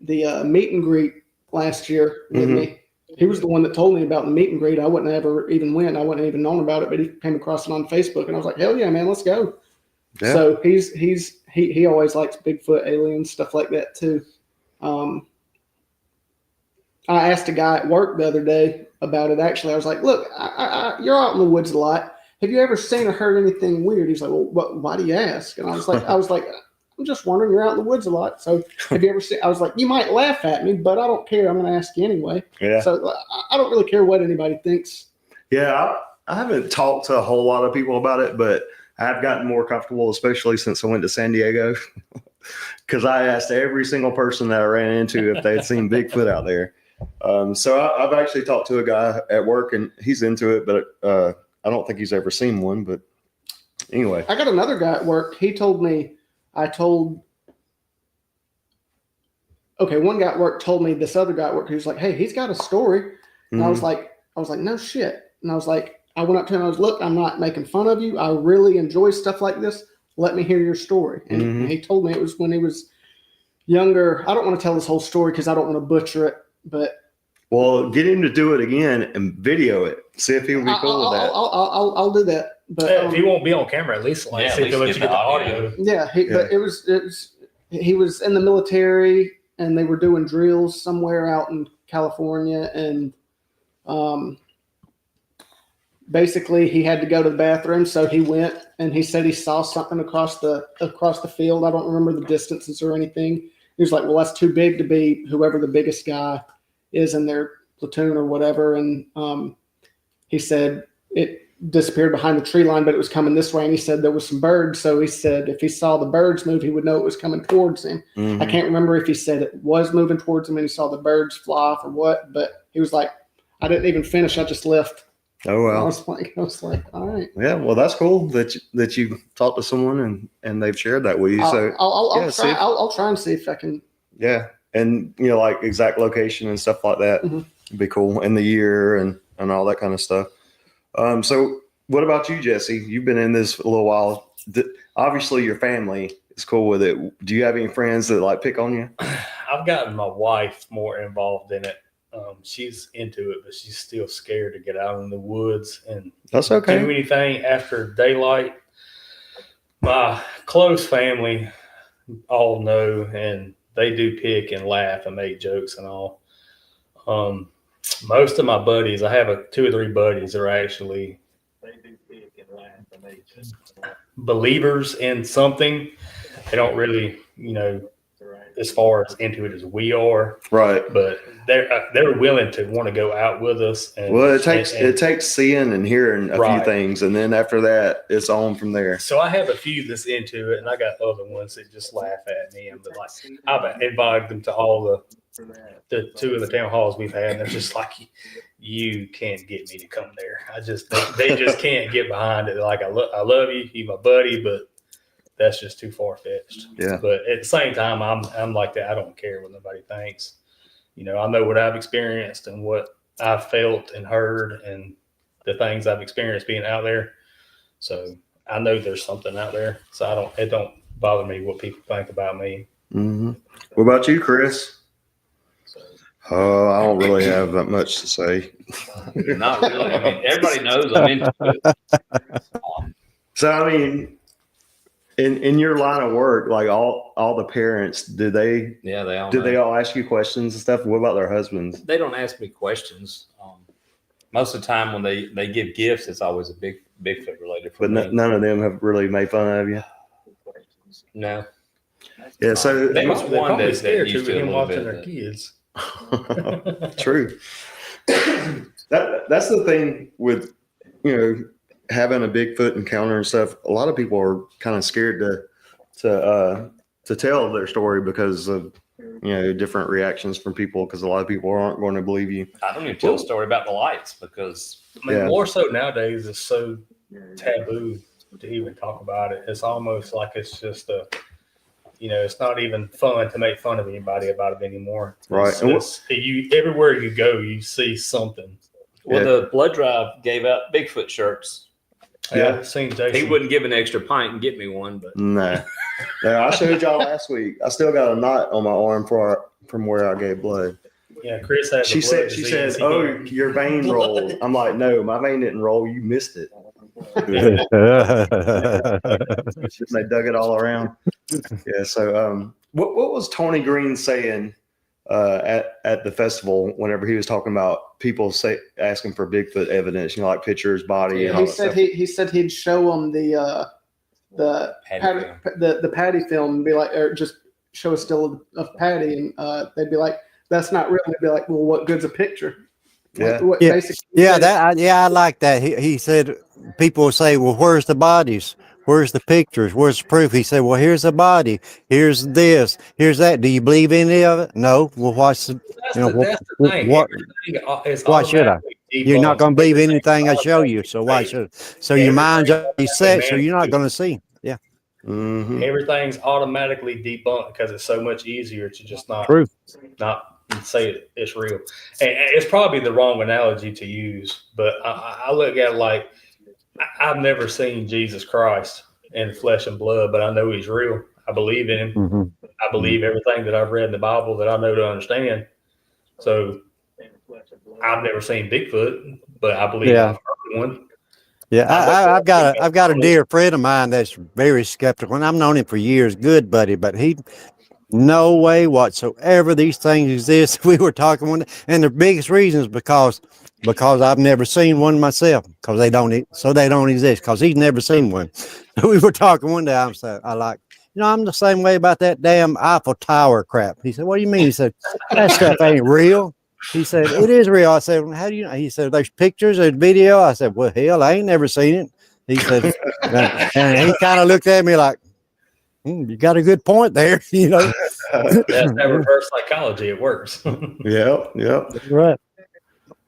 meet and greet last year with me, he was the one that told me about the meet and greet. I wouldn't have ever even went. I wouldn't even known about it, but he came across it on Facebook, and I was like, hell yeah, man, let's go. Yeah. So he always likes Bigfoot, aliens, stuff like that too. I asked a guy at work the other day about it. Actually, I was like, look, you're out in the woods a lot. Have you ever seen or heard anything weird? He's like, well, why do you ask? And I was like, I'm just wondering, you're out in the woods a lot. So have you ever seen, I was like, you might laugh at me, but I don't care. I'm going to ask you anyway. Yeah. So I don't really care what anybody thinks. Yeah. I haven't talked to a whole lot of people about it, but I've gotten more comfortable, especially since I went to San Diego, because I asked every single person that I ran into if they had seen Bigfoot out there. So I've actually talked to a guy at work, and he's into it, but I don't think he's ever seen one. But anyway, I got another guy at work. He told me, one guy at work told me this other guy at work, he was like, hey, he's got a story. And I was like, no shit. And I was like, I went up to him, I was, look, I'm not making fun of you. I really enjoy stuff like this. Let me hear your story. And he told me it was when he was younger. I don't want to tell this whole story because I don't want to butcher it, but. Well, get him to do it again and video it. See if he would be cool with that. I'll do that. But if he won't be on camera, at least see if he'll let you get the audio. Yeah, but it was he was in the military and they were doing drills somewhere out in California, and basically he had to go to the bathroom, so he went and he said he saw something across the field. I don't remember the distances or anything. He was like, well, that's too big to be whoever the biggest guy is in their platoon or whatever. And he said it disappeared behind the tree line, but it was coming this way. And he said there was some birds. So he said if he saw the birds move, he would know it was coming towards him. I can't remember if he said it was moving towards him and he saw the birds fly off or what, but he was like, I didn't even finish. I just left. Oh, well. I was like, all right. Yeah, well, that's cool that you talked to someone and they've shared that with you. So I'll try and see if I can. Yeah. And, like exact location and stuff like that would be cool. And the year and all that kind of stuff. So what about you, Jesse? You've been in this a little while. Obviously, your family is cool with it. Do you have any friends that like pick on you? I've gotten my wife more involved in it. She's into it, but she's still scared to get out in the woods and that's okay. Do anything after daylight. My close family all know, and they do pick and laugh and make jokes and all. Most of my buddies, I have 2 or 3 buddies that are actually they do pick and laugh and make jokes. Believers in something. They don't really, as far as into it as we are, right? But they're willing to want to go out with us. And, well, it takes seeing and hearing a few things, and then after that, it's on from there. So I have a few that's into it, and I got other ones that just laugh at me. But like I've invited them to all the 2 of the town halls we've had, and they're just like, you can't get me to come there. They just can't get behind it. Like I love you, you're my buddy, but that's just too far fetched. Yeah. But at the same time, I'm like that. I don't care what nobody thinks. I know what I've experienced and what I've felt and heard and the things I've experienced being out there. So I know there's something out there. So it don't bother me what people think about me. Mm-hmm. What about you, Chris? Oh, I don't really have that much to say. Not really. I mean, everybody knows I'm into it. So, I mean, in your line of work, like all the parents, do they all ask you questions and stuff? What about their husbands? They don't ask me questions. Most of the time when they give gifts, it's always a Bigfoot related. But none of them have really made fun of you. No. Yeah. So they was one that used to him watching bit, their kids. True. That's the thing with having a Bigfoot encounter and stuff. A lot of people are kind of scared to tell their story because of different reactions from people, because a lot of people aren't going to believe you. I don't even tell a story about the lights because more so nowadays it's so taboo to even talk about it. It's almost like it's just it's not even fun to make fun of anybody about it anymore. Right. Everywhere you go, you see something. Well, the blood drive gave out Bigfoot shirts. Yeah, seen Jason. He wouldn't give an extra pint and get me one, but nah. I showed y'all last week. I still got a knot on my arm from where I gave blood. Yeah, Chris had. She says, "Oh, your vein rolled." I'm like, "No, my vein didn't roll. You missed it." They dug it all around. Yeah. So, what was Tony Green saying at the festival whenever he was talking about people asking for Bigfoot evidence? Like pictures, body. Yeah, and he said he'd show them the Patty film and be like, or just show a still of Patty, and they'd be like, "That's not real." They'd be like, "Well, what good's a picture?" Yeah. I like that. He said people will say, "Well, where's the bodies?" Where's the pictures? Where's the proof? He said, well, here's the body. Here's this. Here's that. Do you believe any of it? No. Well, what's the, That's the thing. what, Everything is why should I? automatically You're not debunked. going to believe Everything anything I is show you. So why automatically should? So your mind's Everything's already set. So you're not automatically going to see. Yeah. Mhm. Everything's automatically debunked because it's so much easier to just not True. say it's real. And it's probably the wrong analogy to use, but I look at it like I've never seen Jesus Christ in flesh and blood, but I know he's real. I believe in him. Mm-hmm. I believe everything that I've read in the Bible that I know to understand. So I've never seen Bigfoot, but I believe I've heard one. Yeah, I've got a dear friend of mine that's very skeptical, and I've known him for years, good buddy, but he, no way whatsoever these things exist. We were talking one, and the biggest reason is because I've never seen one myself, because they don't exist, because he's never seen one. We were talking one day. I'm the same way about that damn Eiffel Tower crap. He said, what do you mean? He said, that stuff ain't real. He said, it is real. I said, well, how do you know? He said, there's pictures, there's video. I said, well, hell, I ain't never seen it. He said, and he kind of looked at me like, you got a good point there, you know. That's that reverse psychology. It works. Yep. Right.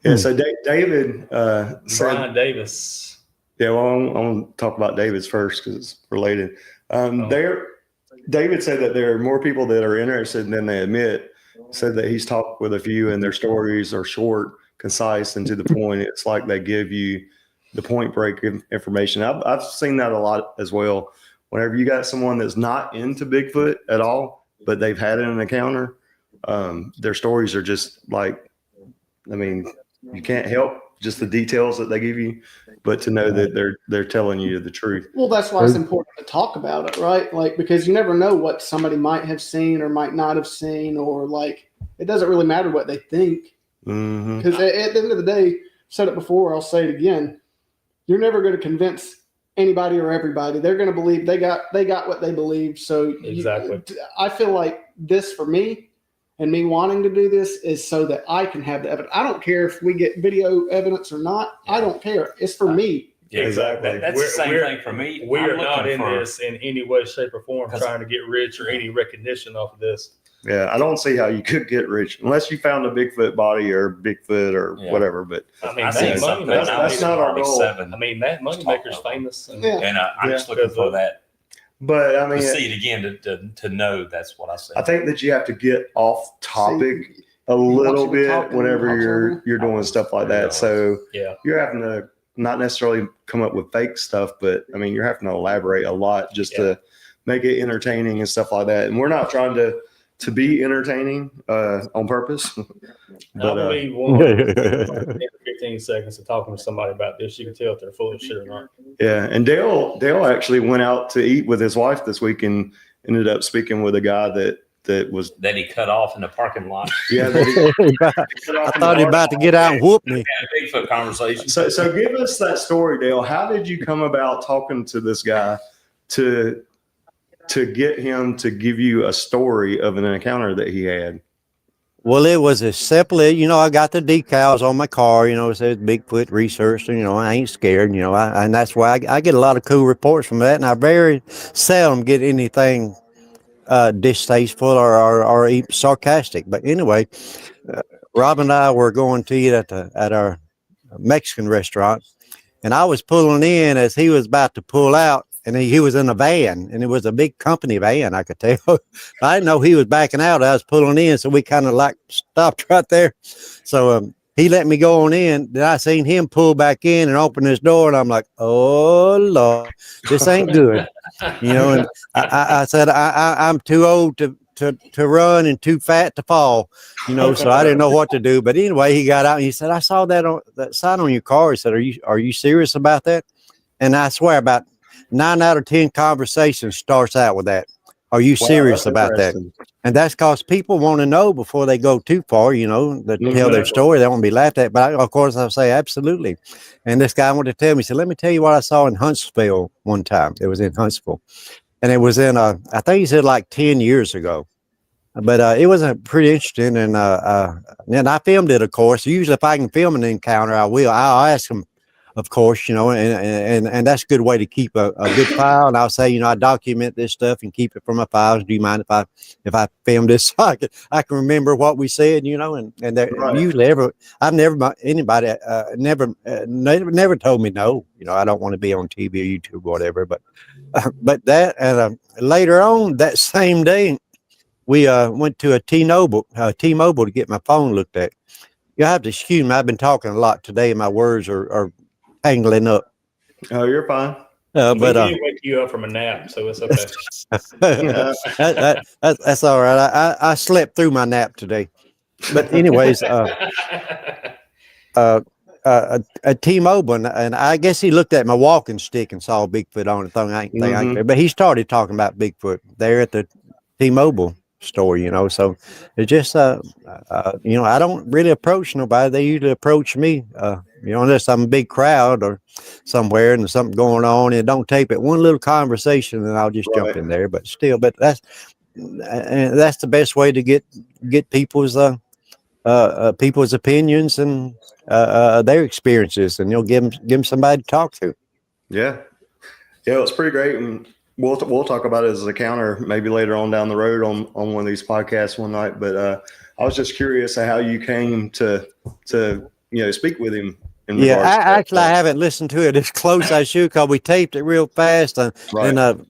Yeah. So David Brian Davis. Yeah, well, I'm going to talk about David's first because it's related. David said that there are more people that are interested than they admit. Said that he's talked with a few and their stories are short, concise, and to the point. It's like they give you the point break information. I've seen that a lot as well. Whenever you got someone that's not into Bigfoot at all, but they've had an encounter, their stories are just like, I mean, you can't help just the details that they give you, but to know that they're telling you the truth. Well, that's why it's important to talk about it, right? Like, because you never know what somebody might have seen or might not have seen, or like, it doesn't really matter what they think. Because at the end of the day, I've said it before, I'll say it again. You're never going to convince anybody or everybody. They're going to believe they got what they believe. So exactly. I feel like this for me, and me wanting to do this is so that I can have the evidence. I don't care if we get video evidence or not. I don't care. It's for me. Yeah, exactly. That's the same thing for me. We are not in this in any way, shape, or form trying to get rich or any recognition off of this. Yeah, I don't see how you could get rich unless you found a Bigfoot body or Bigfoot or whatever. But I mean, that's not our goal. I mean, that Moneymaker's famous, and I'm just looking for that. But I mean, to see it again to know that's what I said. I think that you have to get off topic a little bit whenever you're doing stuff like that. So you're having to not necessarily come up with fake stuff, but I mean, you're having to elaborate a lot just to make it entertaining and stuff like that. And we're not trying to be entertaining on purpose. But, I believe 15 seconds of talking to somebody about this, you can tell if they're full of shit or not. Yeah, and Dale actually went out to eat with his wife this week and ended up speaking with a guy that he cut off in the parking lot. Yeah, I thought he was about to get out and whoop me. Bigfoot conversation. So give us that story, Dale. How did you come about talking to this guy to get him to give you a story of an encounter that he had? Well, it was as simple as, I got the decals on my car, it says Bigfoot research, I ain't scared, and that's why I get a lot of cool reports from that. And I very seldom get anything distasteful or even sarcastic. But anyway, Rob and I were going to eat at our Mexican restaurant, and I was pulling in as he was about to pull out. And he was in a van, and it was a big company van, I could tell. I didn't know he was backing out. I was pulling in, so we kind of like stopped right there. So he let me go on in. Then I seen him pull back in and open his door, and I'm like, oh, Lord, this ain't good. And I said, I'm too old to run and too fat to fall, so I didn't know what to do. But anyway, he got out, and he said, I saw that sign on your car. He said, are you serious about that? And I swear about 9 out of 10 conversations starts out with that. Are you serious about that? And that's because people want to know before they go too far, to tell their story. They won't be laughed at. But of course, I say absolutely. And this guy wanted to tell me, he said, let me tell you what I saw in Huntsville one time. It was in Huntsville. And it was in, I think he said like 10 years ago. But it was pretty interesting. And I filmed it, of course. Usually if I can film an encounter, I will. I'll ask them of course, and that's a good way to keep a good file. And I'll say, I document this stuff and keep it for my files. Do you mind if I film this so I can remember what we said, and Right. usually I've anybody never told me no, I don't want to be on TV or YouTube or whatever, but that, and later on that same day, we went to a T-Mobile to get my phone looked at. You have to excuse me. I've been talking a lot today, and my words are tangling up. Oh, you're fine. But we did wake you up from a nap, so it's okay. That's all right. I slept through my nap today. But anyways, a T-Mobile, and I guess he looked at my walking stick and saw Bigfoot on the thing. But he started talking about Bigfoot there at the T-Mobile store, so it's just I don't really approach nobody. They usually approach me, unless I'm a big crowd or somewhere and there's something going on, and don't tape it. One little conversation and I'll just jump in there. But that's the best way to get people's opinions and their experiences, and give them somebody to talk to. Yeah, it's pretty great, and we'll talk about it as a counter maybe later on down the road on one of these podcasts one night. But I was just curious how you came to speak with him. I haven't listened to it as close as I should, because we taped it real fast, and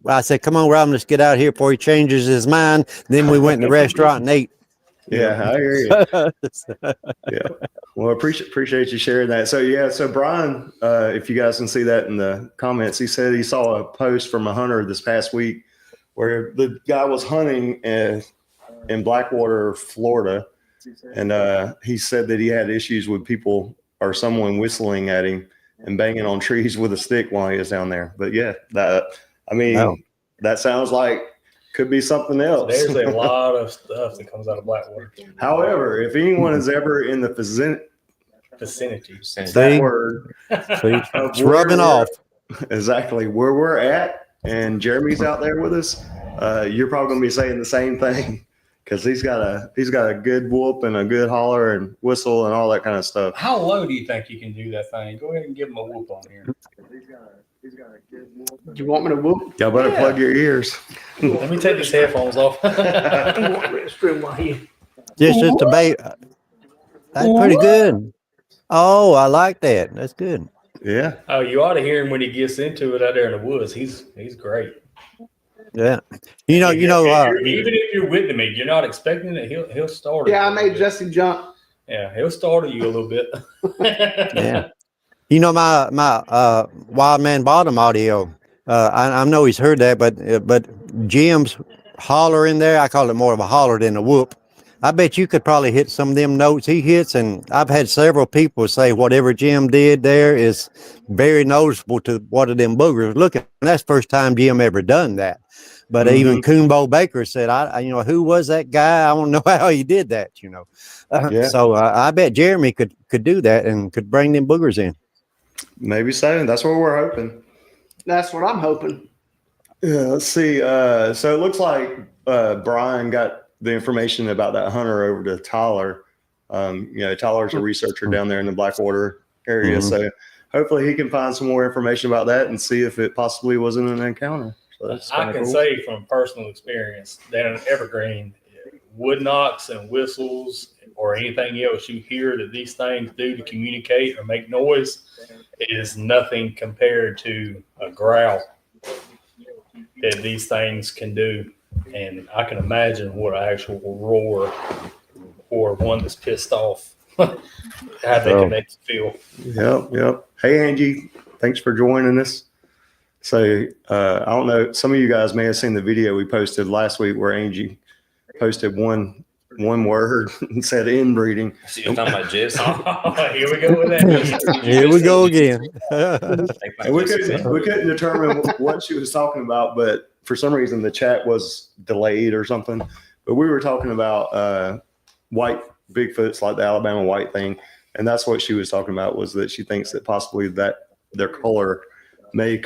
I said, "Come on, Rob, let's get out here before he changes his mind." Then we went in the restaurant and ate. Yeah, I hear you. Yeah. Well, appreciate you sharing that. So Brian, if you guys can see that in the comments, he said he saw a post from a hunter this past week where the guy was hunting in Blackwater, Florida, and he said that he had issues with people or someone whistling at him and banging on trees with a stick while he was down there. But yeah, that sounds like could be something else. There's a lot of stuff that comes out of Blackwater. However, if anyone is ever in the vicinity, that word, it's rubbing off. Exactly where we're at, and Jeremy's out there with us. You're probably going to be saying the same thing, because he's got a good whoop and a good holler and whistle and all that kind of stuff. How low do you think you can do that thing? Go ahead and give him a whoop on here. He's got a good whoop. Do you want me to whoop? Y'all better plug your ears. Let me take these headphones off. Just a bait. That's pretty good. Oh, I like that. That's good. Yeah. Oh, you ought to hear him when he gets into it out there in the woods. He's great. Yeah. Even if you're with him, you're not expecting it, he'll startle. Yeah, I made Jesse jump. Yeah, he'll startle you a little bit. Yeah. My Wild Man Bottom audio. I know he's heard that, but Jim's holler in there, I call it more of a holler than a whoop. I bet you could probably hit some of them notes he hits, and I've had several people say whatever Jim did there is very noticeable to one of them boogers. Look, that's the first time Jim ever done that. But even Coonbo Baker said, who was that guy? I don't know how he did that, So I bet Jeremy could do that and could bring them boogers in. Maybe so. That's what we're hoping. That's what I'm hoping. Yeah, let's see. So it looks like Brian got the information about that hunter over to Tyler. Tyler's a researcher down there in the Blackwater area. So hopefully he can find some more information about that and see if it possibly wasn't an encounter. So I can say from personal experience that in Evergreen, wood knocks and whistles or anything else you hear that these things do to communicate or make noise is nothing compared to a growl that these things can do. And I can imagine what an actual roar or one that's pissed off, how they can make you feel. Yep. Hey, Angie, thanks for joining us. So I don't know, some of you guys may have seen the video we posted last week where Angie posted one word and said inbreeding. So you're talking about Jess? Here we go with that. Here we go again. And we couldn't determine what she was talking about, but for some reason the chat was delayed or something. But we were talking about white Bigfoots, like the Alabama white thing, and that's what she was talking about, was that she thinks that possibly that their color may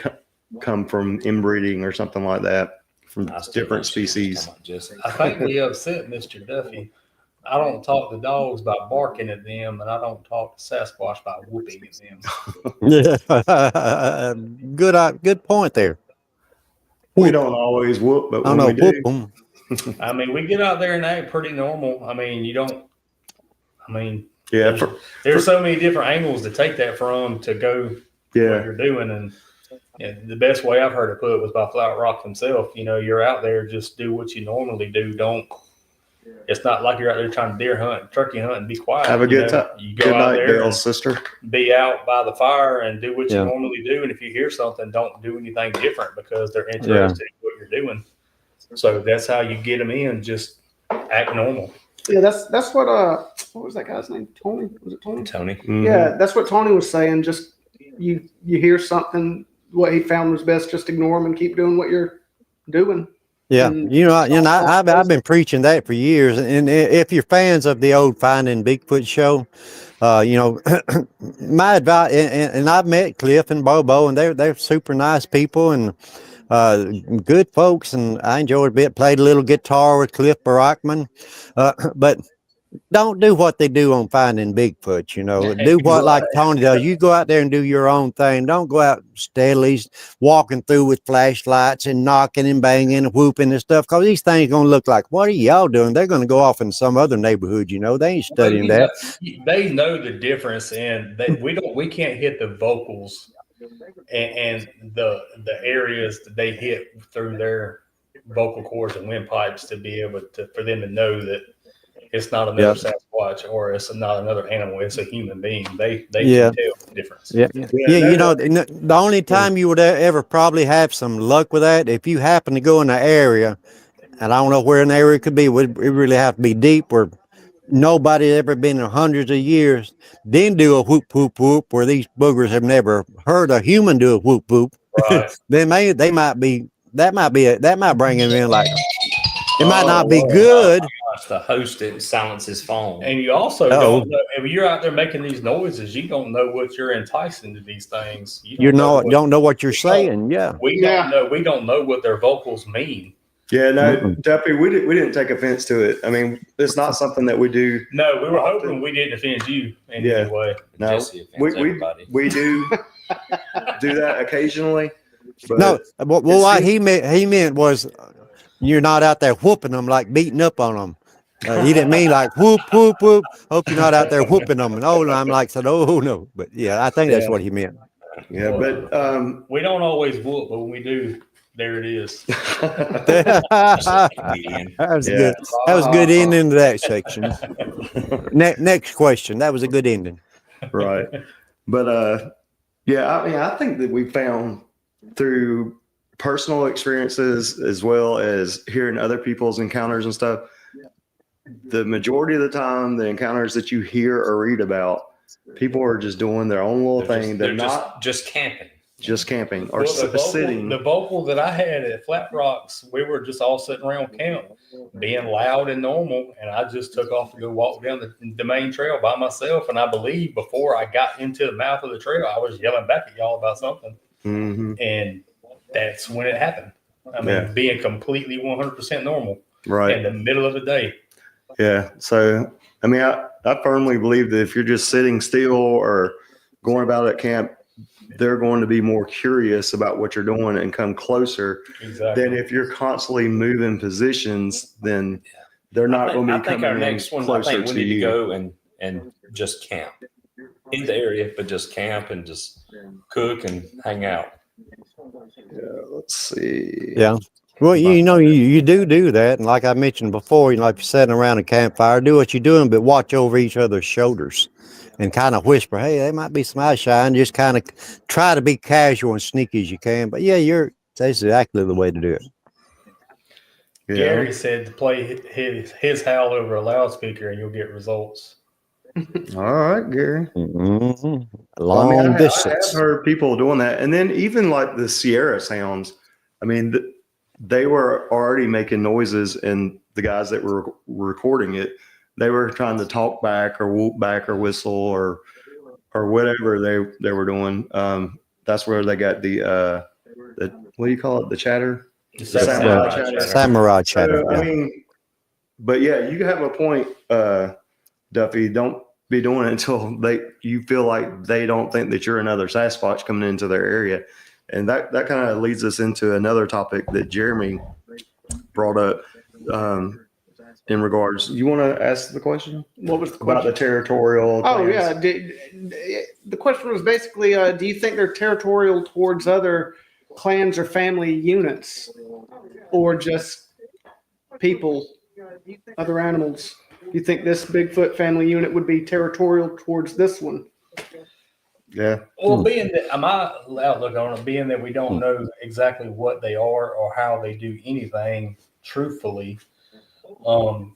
come from inbreeding or something like that from different species. I think we upset Mr. Duffy I don't talk to dogs by barking at them, and I don't talk to Sasquatch by whooping at them. Yeah, good point there. We don't always whoop, but I don't when know, we whoop do, 'em. I mean, we get out there and act pretty normal. I mean, you don't. I mean, yeah, there's so many different angles to take that from to go what yeah, you're doing, and the best way I've heard it put was by Flat Rock himself. You know, you're out there, just do what you normally do. Don't. It's not like you're out there trying to deer hunt, turkey hunt, and be quiet. have a good time. You go Good out night, there, Dale, and sister. be out by the fire and do what Yeah. you normally do. And if you hear something, don't do anything different because they're interested in what you're doing. So that's how you get them in. Just act normal. Yeah, that's what was that guy's name? Tony? Was it Tony? Tony. Mhm. Yeah, that's what Tony was saying. Just you hear something, what he found was best, just ignore them and keep doing what you're doing. Yeah, And I've been preaching that for years. And if you're fans of the old Finding Bigfoot show, my advice, and I've met Cliff and Bobo, and they're super nice people and good folks. And I enjoyed a bit. Played a little guitar with Cliff Barackman, but don't do what they do on Finding Bigfoot. Do what like Tony does. You go out there and do your own thing. Don't go out steadily walking through with flashlights and knocking and banging and whooping and stuff. Because these things gonna look like, what are y'all doing? They're gonna go off in some other neighborhood. They ain't studying that. They know the difference, and we can't hit the vocals and the areas that they hit through their vocal cords and windpipes to be able to for them to know that it's not another Sasquatch or it's not another animal. It's a human being. They can tell the difference. Yeah. The only time you would ever probably have some luck with that, if you happen to go in an area, and I don't know where an area could be, it really have to be deep where nobody ever been in hundreds of years, then do a whoop, whoop, whoop, where these boogers have never heard a human do a whoop, whoop. Right. That might bring him in like, it might not be good. The host didn't silence his phone. And you also don't know, if you're out there making these noises, you don't know what you're enticing to these things. You don't know what you're saying. Yeah. We don't know what their vocals mean. Yeah, no, Duffy, we didn't take offense to it. I mean, it's not something that we do. No, we were hoping we didn't offend you in any way. No, we do that occasionally. But no, what he meant was you're not out there whooping them, like beating up on them. He didn't mean like whoop, whoop, whoop. Hope you're not out there whooping them. And I'm like, said, oh no. But yeah, I think that's what he meant. Yeah, but we don't always whoop, but when we do, there it is. That was good. That was a good ending to that section. Next question. That was a good ending. Right. But yeah, I mean, I think that we found through personal experiences as well as hearing other people's encounters and stuff, the majority of the time, the encounters that you hear or read about, people are just doing their own little thing. They're not just camping. Just camping or sitting. The vocal that I had at Flat Rocks, we were just all sitting around camp, being loud and normal. And I just took off to go walk down the main trail by myself. And I believe before I got into the mouth of the trail, I was yelling back at y'all about something. Mm-hmm. And that's when it happened. I mean, being completely 100% normal in the middle of the day. Yeah. So, I mean, I firmly believe that if you're just sitting still or going about at camp, they're going to be more curious about what you're doing and come closer than if you're constantly moving positions, then they're not going to be coming in closer to you. We need to go and just camp in the area, but just camp and just cook and hang out. Yeah, let's see. Yeah. Well, you do that. And like I mentioned before, like you're sitting around a campfire, do what you're doing, but watch over each other's shoulders and kind of whisper, hey, there might be some eye shine. Just kind of try to be casual and sneaky as you can. But yeah, that's exactly the way to do it. Yeah. Gary said to play his howl over a loudspeaker and you'll get results. All right, Gary. Mm-hmm. Long distance. I have heard people doing that. And then even like the Sierra sounds, I mean, they were already making noises, and the guys that were recording it, they were trying to talk back or whoop back or whistle or whatever they were doing. That's where they got the what do you call it? The chatter? Samurai chatter. Samurai chatter. So, I mean, but yeah, you have a point, Duffy. Don't be doing it until you feel like they don't think that you're another Sasquatch coming into their area. And that kind of leads us into another topic that Jeremy brought up in regards. You want to ask the question? What was the About question? the territorial Oh, plans? yeah. The question was basically, do you think they're territorial towards other clans or family units, or just people, other animals? Do you think this Bigfoot family unit would be territorial towards this one? Yeah. Well, being that my outlook on it, being that we don't know exactly what they are or how they do anything truthfully,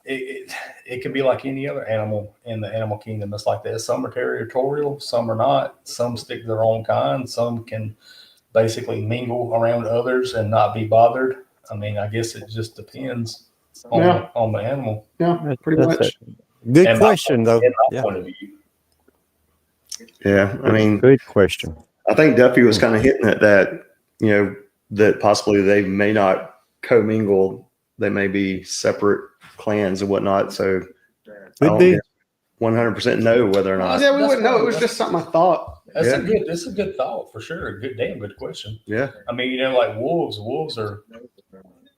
it could be like any other animal in the animal kingdom. It's like that. Some are territorial, some are not. Some stick to their own kind. Some can basically mingle around others and not be bothered. I mean, I guess it just depends on the animal. Yeah, pretty much. Good And question, though. In my Yeah. point of view. Yeah. I mean, Good question. I think Duffy was kind of hitting at that, that possibly they may not commingle. They may be separate clans and whatnot. So I Could be. 100% know whether or not. Yeah, we wouldn't know. It was just something I thought. That's a good thought for sure. Damn good question. Yeah. I mean, like wolves are.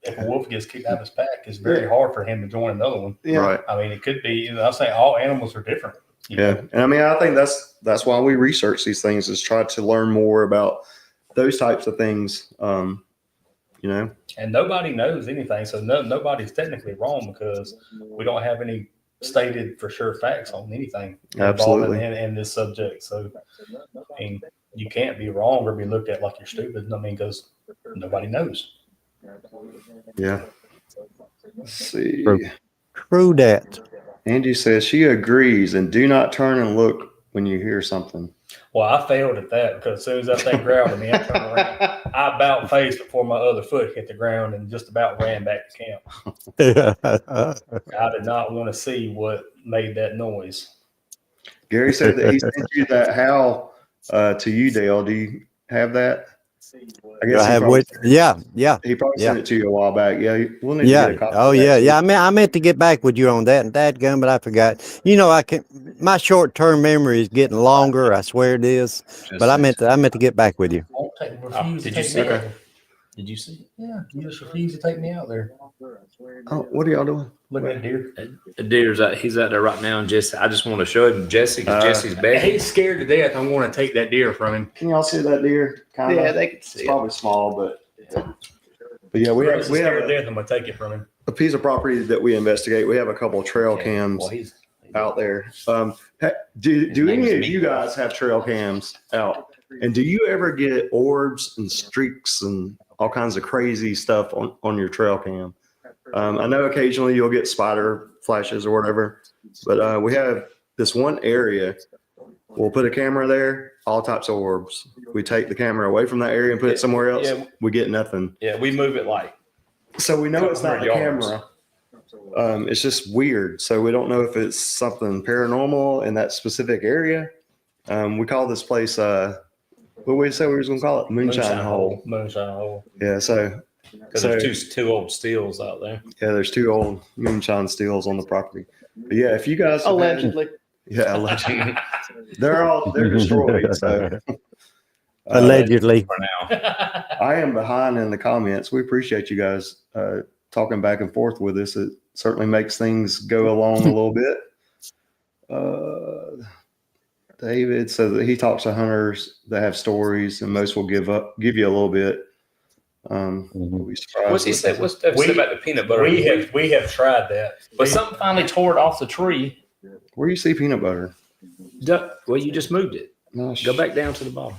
If a wolf gets kicked out of his pack, it's very hard for him to join another one. Yeah. Right. I mean, it could be. I'm saying all animals are different. Yeah. And I mean, I think that's why we research these things, is try to learn more about those types of things. And nobody knows anything, so nobody's technically wrong because we don't have any stated for sure facts on anything Absolutely. in this subject. So, I mean, you can't be wrong or be looked at like you're stupid. I mean, because nobody knows. Yeah. Let's see. True that. Angie says she agrees, and do not turn and look when you hear something. Well, I failed at that because as soon as that thing growled at me, I turned around. I about faced before my other foot hit the ground and just about ran back to camp. I did not want to see what made that noise. Gary said that he sent you that howl to you, Dale. Do you have that? I guess I have what? Yeah. he probably sent it to you a while back. Yeah, we'll need to Yeah. get a copy. Oh, of that. yeah. I meant to get back with you on that and dadgum, but I forgot. My short-term memory is getting longer. I swear it is. But I meant to get back with you. Did you see it? Did you see it? Yeah, you just refuse to take me out there. Oh, what are y'all doing? Look at that deer. The deer's out. He's out there right now, and Jesse. I just want to show him Jesse because Jesse's begging. He's scared to death. I'm going to take that deer from him. Can y'all see that deer? Kind Yeah, of. they could It's see it. probably small, but yeah, we have scared to death. I'm going to take it from him. a piece of property that we investigate. We have a couple of trail cams Well, he's out there. Do any of you guys have trail cams out? And do you ever get orbs and streaks and all kinds of crazy stuff on your trail cam? I know occasionally you'll get spider flashes or whatever, but we have this one area. We'll put a camera there, all types of orbs. We take the camera away from that area and put it somewhere else. Yeah. We get nothing. Yeah, we move it like So we know it's not the 100 yards. camera. It's just weird. So we don't know if it's something paranormal in that specific area. We call this place, what we say we was going to call it? Moonshine Hole. Moonshine hole. Yeah. So because there's two old steels out there. yeah, there's 2 old moonshine steels on the property. But yeah, if you guys have Allegedly. allegedly, they're destroyed. So Allegedly. For now. I am behind in the comments. We appreciate you guys talking back and forth with us. It certainly makes things go along a little bit. David says that he talks to hunters that have stories, and most will give you a little bit. We'll be surprised What's he with said? that. What's that said about the peanut butter? We have tried that. But something finally tore it off the tree. Where do you see peanut butter? Well, you just moved it. No, Go back down to the bottom.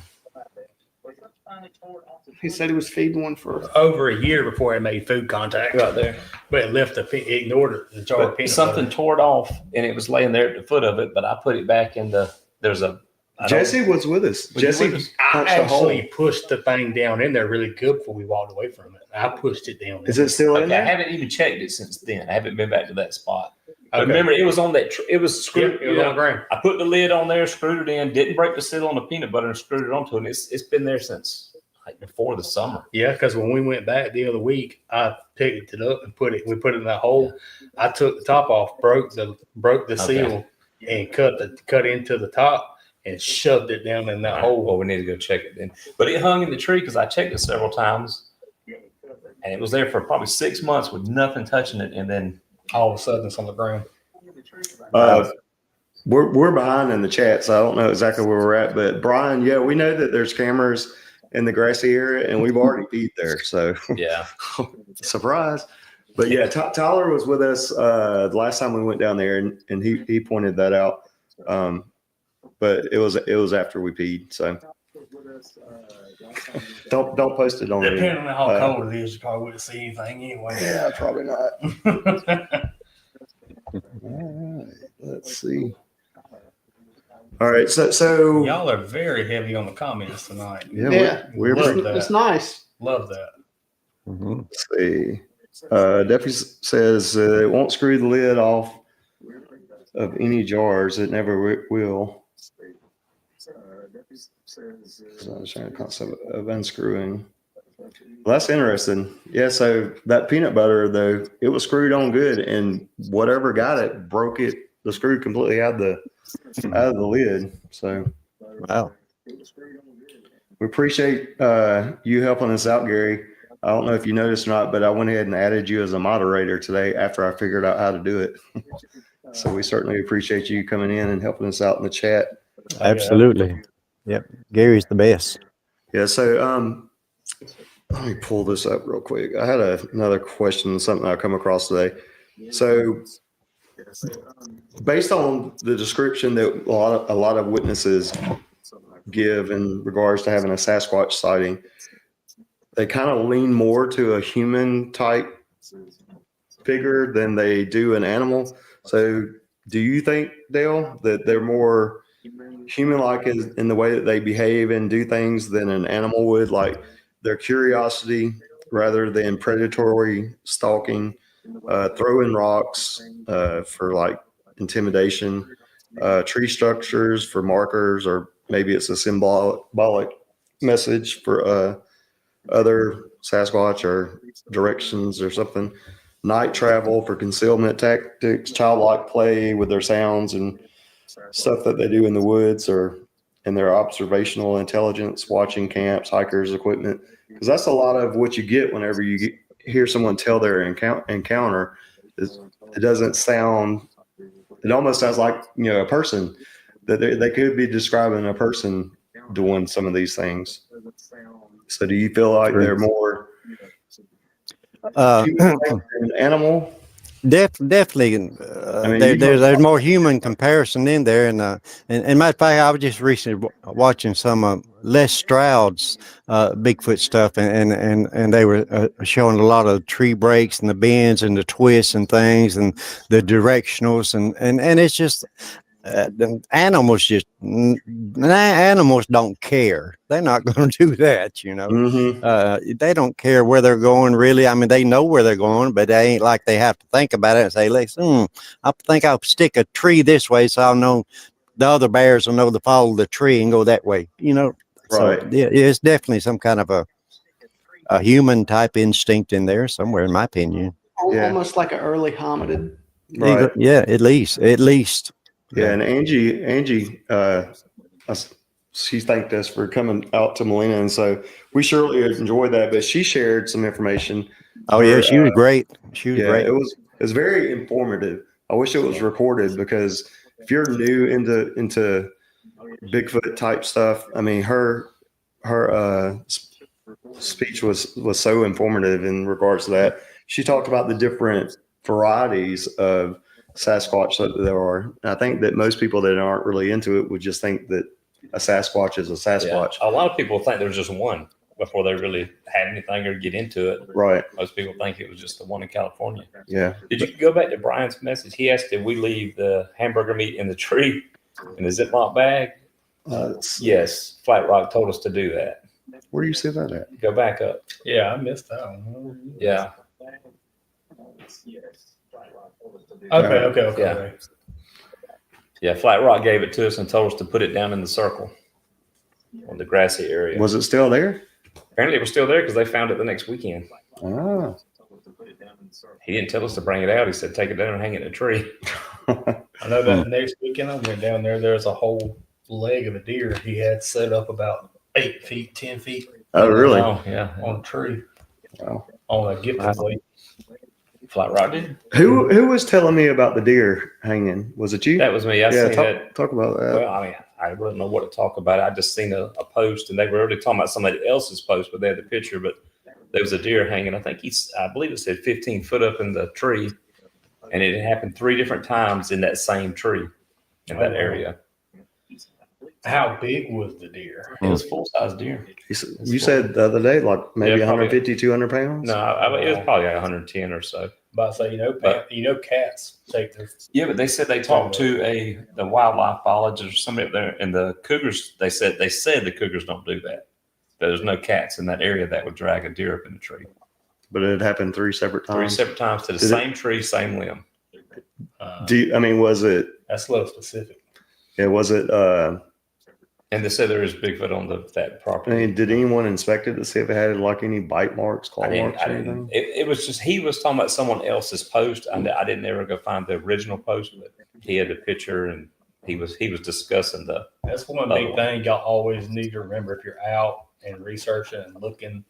He said he was feeding one for Over a year before it made food contact. Right there. But it left ignored the jar of But peanut something butter. tore it off, and it was laying there at the foot of it. But I put it back in the. There's a. I don't- Jesse was with us. Was he Jesse with us? I punched a hole. actually pushed the thing down in there really good before we walked away from it. I pushed it down. Is it still in Okay, I there? haven't even checked it since then. I haven't been back to that spot. But Okay. remember, it was on that. It was screwed. It was on the ground. I put the lid on there, screwed it in, didn't break the seal on the peanut butter, and screwed it onto it. And it's been there since. like before the summer. Yeah, because when we went back the other week, I picked it up and we put it in that hole. I took the top off, broke the seal, and cut into the top and shoved it down in that hole. Well, we need to go check it then. But it hung in the tree because I checked it several times, and it was there for probably 6 months with nothing touching it, and then all of a sudden it's on the ground. We're behind in the chat, so I don't know exactly where we're at. But Brian, yeah, we know that there's cameras in the grassy area, and we've already peed there. So yeah, surprise. But yeah, Tyler was with us the last time we went down there, and he pointed that out. But it was after we peed. So don't post it on. Depending on how cold it is, you probably wouldn't see anything anyway. Yeah, probably not. All right, let's see. All right, so y'all are very heavy on the comments tonight. Yeah, we're it's nice. Love that. Mm-hmm. Let's see. Duffy says it won't screw the lid off of any jars. It never will. So I was trying to concept of unscrewing. Well, that's interesting. Yeah, so that peanut butter, though, it was screwed on good, and whatever got it broke it, the screw completely out of the lid. So, Wow. We appreciate you helping us out, Gary. I don't know if you noticed or not, but I went ahead and added you as a moderator today after I figured out how to do it. So we certainly appreciate you coming in and helping us out in the chat. Absolutely. Yep. Gary's the best. Yeah. So let me pull this up real quick. I had another question, something I come across today. So based on the description that a lot of witnesses give in regards to having a Sasquatch sighting, they kind of lean more to a human type figure than they do an animal. So do you think, Dale, that they're more human-like in the way that they behave and do things than an animal would, like their curiosity rather than predatory stalking, throwing rocks for like intimidation, tree structures for markers, or maybe it's a symbolic message for other Sasquatch or directions or something, night travel for concealment tactics, childlike play with their sounds and stuff that they do in the woods, or in their observational intelligence, watching camps, hikers, equipment, because that's a lot of what you get whenever you hear someone tell their encounter. It doesn't sound, it almost sounds like, a person, that they could be describing a person doing some of these things. So do you feel like they're more an animal? Definitely. There's more human comparison in there, and matter of fact, I was just recently watching some Les Stroud's Bigfoot stuff, and they were showing a lot of tree breaks and the bends and the twists and things and the directionals, and it's just the animals don't care. They're not going to do that, Mm-hmm. They don't care where they're going, really. I mean, they know where they're going, but they ain't like they have to think about it and say, listen, I think I'll stick a tree this way so I'll know the other bears will know to follow the tree and go that way, Right. So yeah, it's definitely some kind of a human type instinct in there somewhere, in my opinion. Yeah. Almost like an early hominid. Right. Yeah, at least. Yeah, and Angie, she thanked us for coming out to Molina, and so we surely enjoyed that. But she shared some information. Oh yeah, she was great. She was great. It was very informative. I wish it was recorded, because if you're new into Bigfoot type stuff, I mean, her speech was so informative in regards to that. She talked about the different varieties of Sasquatch that there are. I think that most people that aren't really into it would just think that a Sasquatch is a Sasquatch. Yeah. A lot of people think there's just one before they really had anything or get into it. Right. Most people think it was just the one in California. Yeah. Did you go back to Brian's message? He asked, did we leave the hamburger meat in the tree in the Ziploc bag? Yes. Flat Rock told us to do that. Where do you see that at? Go back up. Yeah, I missed that one. Yeah. Okay. Yeah, Flat Rock gave it to us and told us to put it down in the circle on the grassy area. Was it still there? Apparently, it was still there because they found it the next weekend. Ah. He didn't tell us to bring it out. He said, take it down and hang it in a tree. I know that next weekend I went down there. There's a whole leg of a deer he had set up about 8 feet, 10 feet. Oh, really? Oh, yeah. On a tree. Wow. On a gift plate. Flat rock dude. Who was telling me about the deer hanging? Was it you? That was me. I seen that. Talk about that. Well, I mean, I really don't know what to talk about. I just seen a post, and they were already talking about somebody else's post, but they had the picture. But there was a deer hanging. I believe it said 15 foot up in the tree, and it had happened 3 different times in that same tree in that area. How big was the deer? It was full size deer. You said the other day, like maybe Yeah, probably. 150, 200 pounds? No, it was probably like 110 or so. But I say, cats take their. Yeah, but they said they talked to the wildlife biologist or somebody up there, and the cougars. They said the cougars don't do that. There's no cats in that area that would drag a deer up in the tree. But it happened 3 separate times. 3 separate times to the same tree, same limb. Was it? That's a little specific. Yeah, was it? And they said there is Bigfoot on that property. Did anyone inspect it to see if it had like any bite marks, claw marks, or I anything? It was just he was talking about someone else's post. I didn't ever go find the original post, but he had a picture and he was discussing the. That's one big thing y'all always need to remember if you're out and researching and looking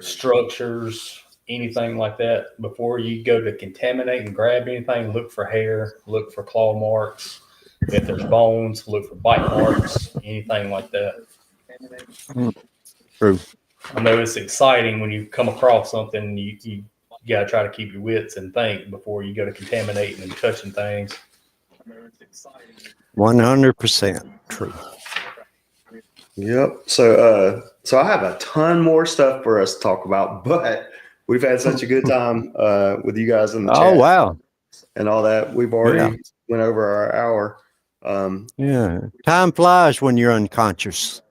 structures, anything like that. Before you go to contaminate and grab anything, look for hair, look for claw marks. If there's bones, look for bite marks, anything like that. True. I know it's exciting when you come across something. You got to try to keep your wits and think before you go to contaminating and touching things. 100% true. Yep. So I have a ton more stuff for us to talk about, but we've had such a good time with you guys in the chat. Oh, wow. And all that. We've already went over our hour. Yeah. Time flies when you're unconscious.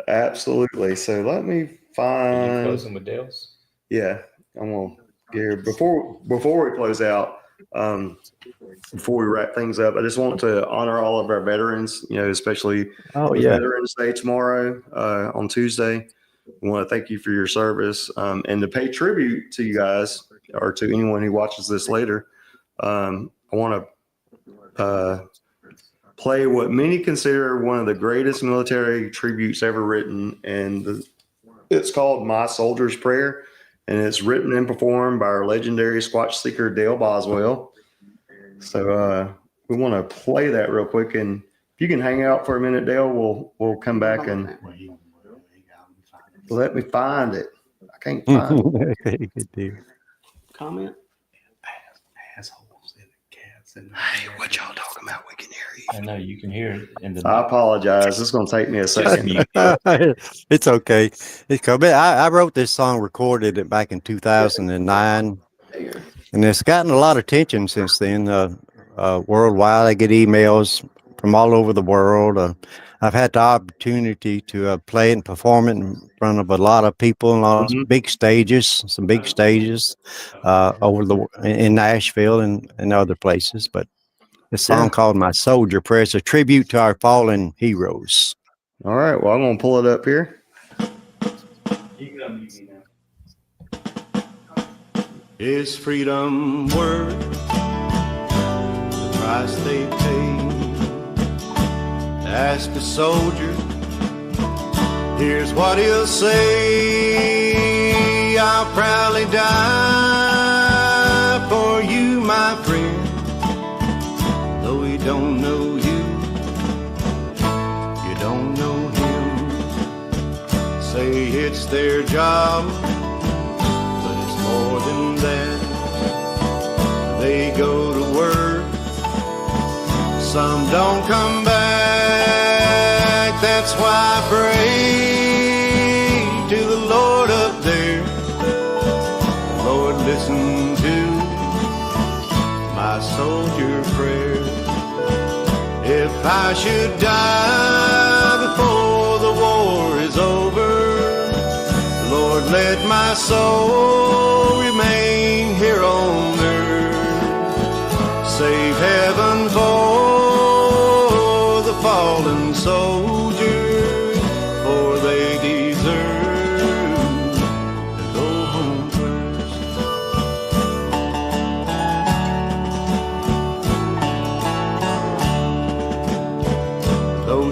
Absolutely. So let me Are you find. closing with Dale's? Yeah, I'm gonna get here before we close out. Before we wrap things up, I just want to honor all of our veterans. Especially Veterans Day tomorrow on Tuesday. I want to thank you for your service and to pay tribute to you guys or to anyone who watches this later. I want to play what many consider one of the greatest military tributes ever written, and it's called My Soldier's Prayer, and it's written and performed by our legendary Squatch Seeker Dale Boswell. So we want to play that real quick, and if you can hang out for a minute, Dale, we'll come back and let me find it. I can't find it. Comment. Assholes and cats. Hey, what y'all talking about? We can hear you. I know you can hear it in the. I apologize. It's going to take me a second. It's okay. It's cool. But I wrote this song, recorded it back in 2009, and it's gotten a lot of attention since then. Worldwide, I get emails from all over the world. I've had the opportunity to play and perform it in front of a lot of people and on some big stages over in Nashville and other places. But the song called My Soldier Prayer is a tribute to our fallen heroes. All right. Well, I'm going to pull it up here. Is freedom worth the price they pay? Ask a soldier, here's what he'll say: I'll proudly die for you, my friend. Though he don't know you, you don't know him. Say it's their job, but it's more than that. They go to work, some don't come back. That's why I pray to the Lord up there. Lord, listen to my soldier prayer. If I should die before the war is over, Lord, let my soul remain here on earth. Save heaven for the fallen soldiers, for they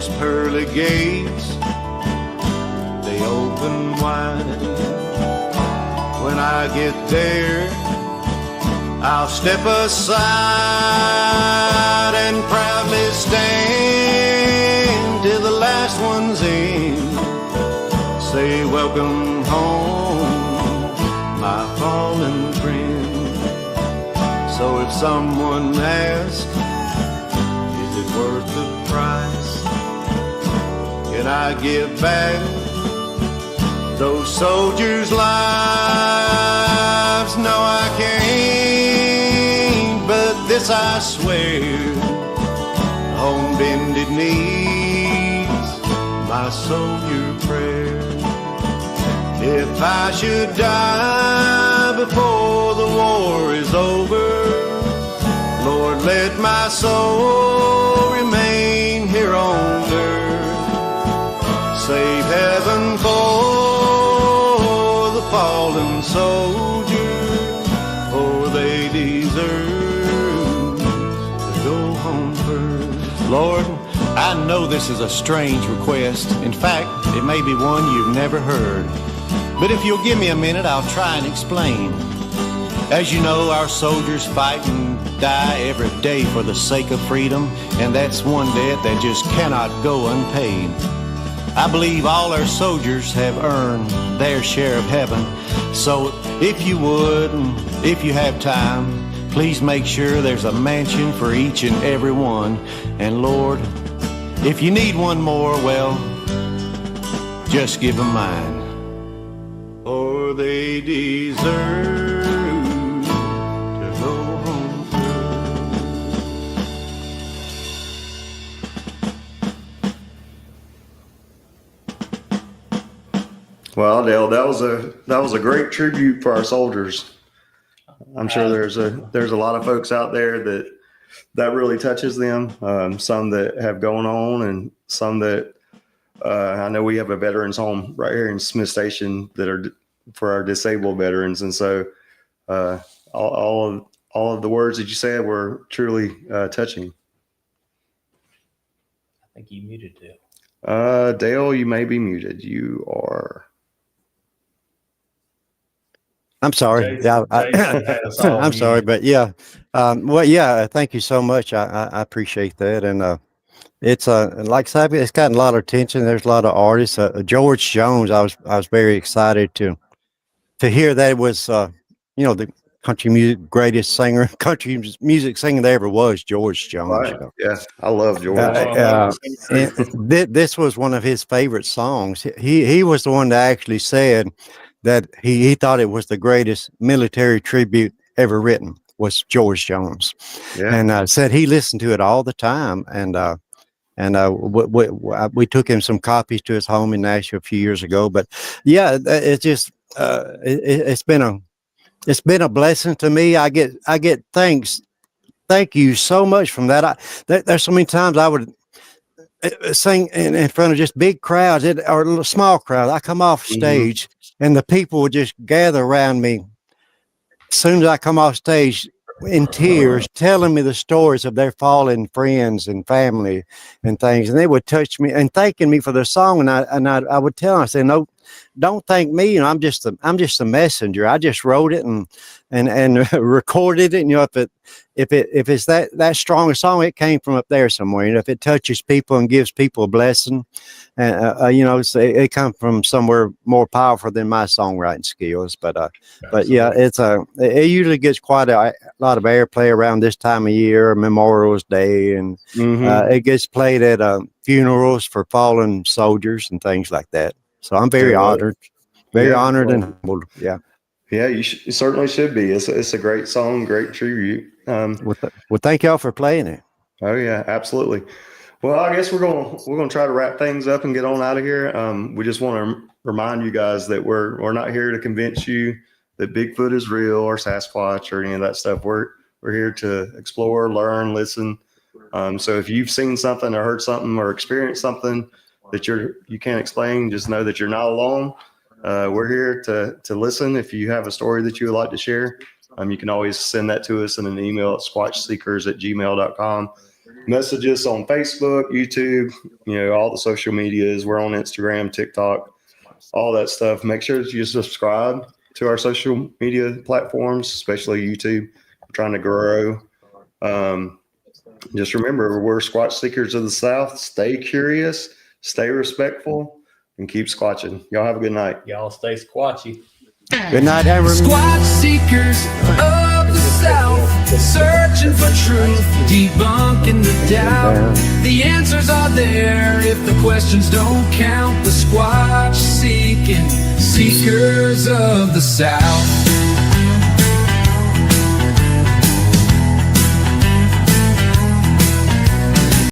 those pearly gates, they open wide. When I get there, I'll step aside and proudly stand till the last one's in. Say welcome home, my fallen friend. So if someone asks, is it worth the price? Can I give back those soldiers' lives? No, I can't, but this I swear, on bended knees, my soldier prayer. If I should die before the war is over, Lord, let my soul remain here on earth. Save heaven for the fallen soldiers, for they deserve to go home first. Lord, I know this is a strange request. In fact, it may be one you've never heard. But if you'll give me a minute, I'll try and explain. As you know, our soldiers fight and die every day for the sake of freedom, and that's one debt that just cannot go unpaid. I believe all our soldiers have earned their share of heaven. So if you would, and if you have time, please make sure there's a mansion for each and every one. And Lord, if you need one more, well, just give them mine. For they deserve to go home first. Well, Dale, that was a great tribute for our soldiers. I'm sure there's a lot of folks out there that really touches them. Some that have gone on, and some that I know we have a veterans home right here in Smith Station that are for our disabled veterans, and so all of the words that you said were truly touching. I think you muted Dale. Dale, you may be muted. You are. I'm sorry. Yeah, I'm sorry, but yeah. Well, yeah. Thank you so much. I appreciate that, and it's like I said, it's gotten a lot of attention. There's a lot of artists. George Jones. I was very excited to hear that it was the country music greatest singer, country music singer there ever was, George Jones. Right. You know? Yeah, I love George. This was one of his favorite songs. He was the one that actually said that he thought it was the greatest military tribute ever written was George Jones. Yeah. And said he listened to it all the time. And we took him some copies to his home in Nashville a few years ago. But yeah, it's just it's been a blessing to me. I get thanks. Thank you so much from that. There's so many times I would sing in front of just big crowds or little small crowds. I come off stage and the people would just gather around me. As soon as I come off stage, in tears, telling me the stories of their fallen friends and family and things, and they would touch me and thanking me for their song. And I would tell them, I said, no, don't thank me. You know, I'm just a messenger. I just wrote it and recorded it. And, you know, if it's that strong a song, it came from up there somewhere. You know, if it touches people and gives people a blessing, it comes from somewhere more powerful than my songwriting skills. But yeah, it usually gets quite a lot of airplay around this time of year, Memorial Day, and it gets played at funerals for fallen soldiers and things like that. So I'm very honored, honored and humbled. Yeah. Yeah, you certainly should be. It's a great song, great tribute. Well, thank y'all for playing it. Oh yeah, absolutely. Well, I guess we're gonna try to wrap things up and get on out of here. We just want to remind you guys that we're not here to convince you that Bigfoot is real or Sasquatch or any of that stuff. We're here to explore, learn, listen. So if you've seen something or heard something or experienced something that you can't explain, just know that you're not alone. We're here to listen. If you have a story that you would like to share, you can always send that to us in an email at squatchseekers@gmail.com. message us on Facebook, YouTube, all the social medias. We're on Instagram, TikTok, all that stuff. Make sure that you subscribe to our social media platforms, especially YouTube. We're trying to grow. Just remember, we're Squatch Seekers of the South. Stay curious, stay respectful, and keep squatching. Y'all have a good night. Y'all stay squatchy. Good night, everyone. Squatch Seekers of the South, searching for truth, debunking the doubt. The answers are there if the questions don't count. The Squatch seeking Seekers of the South.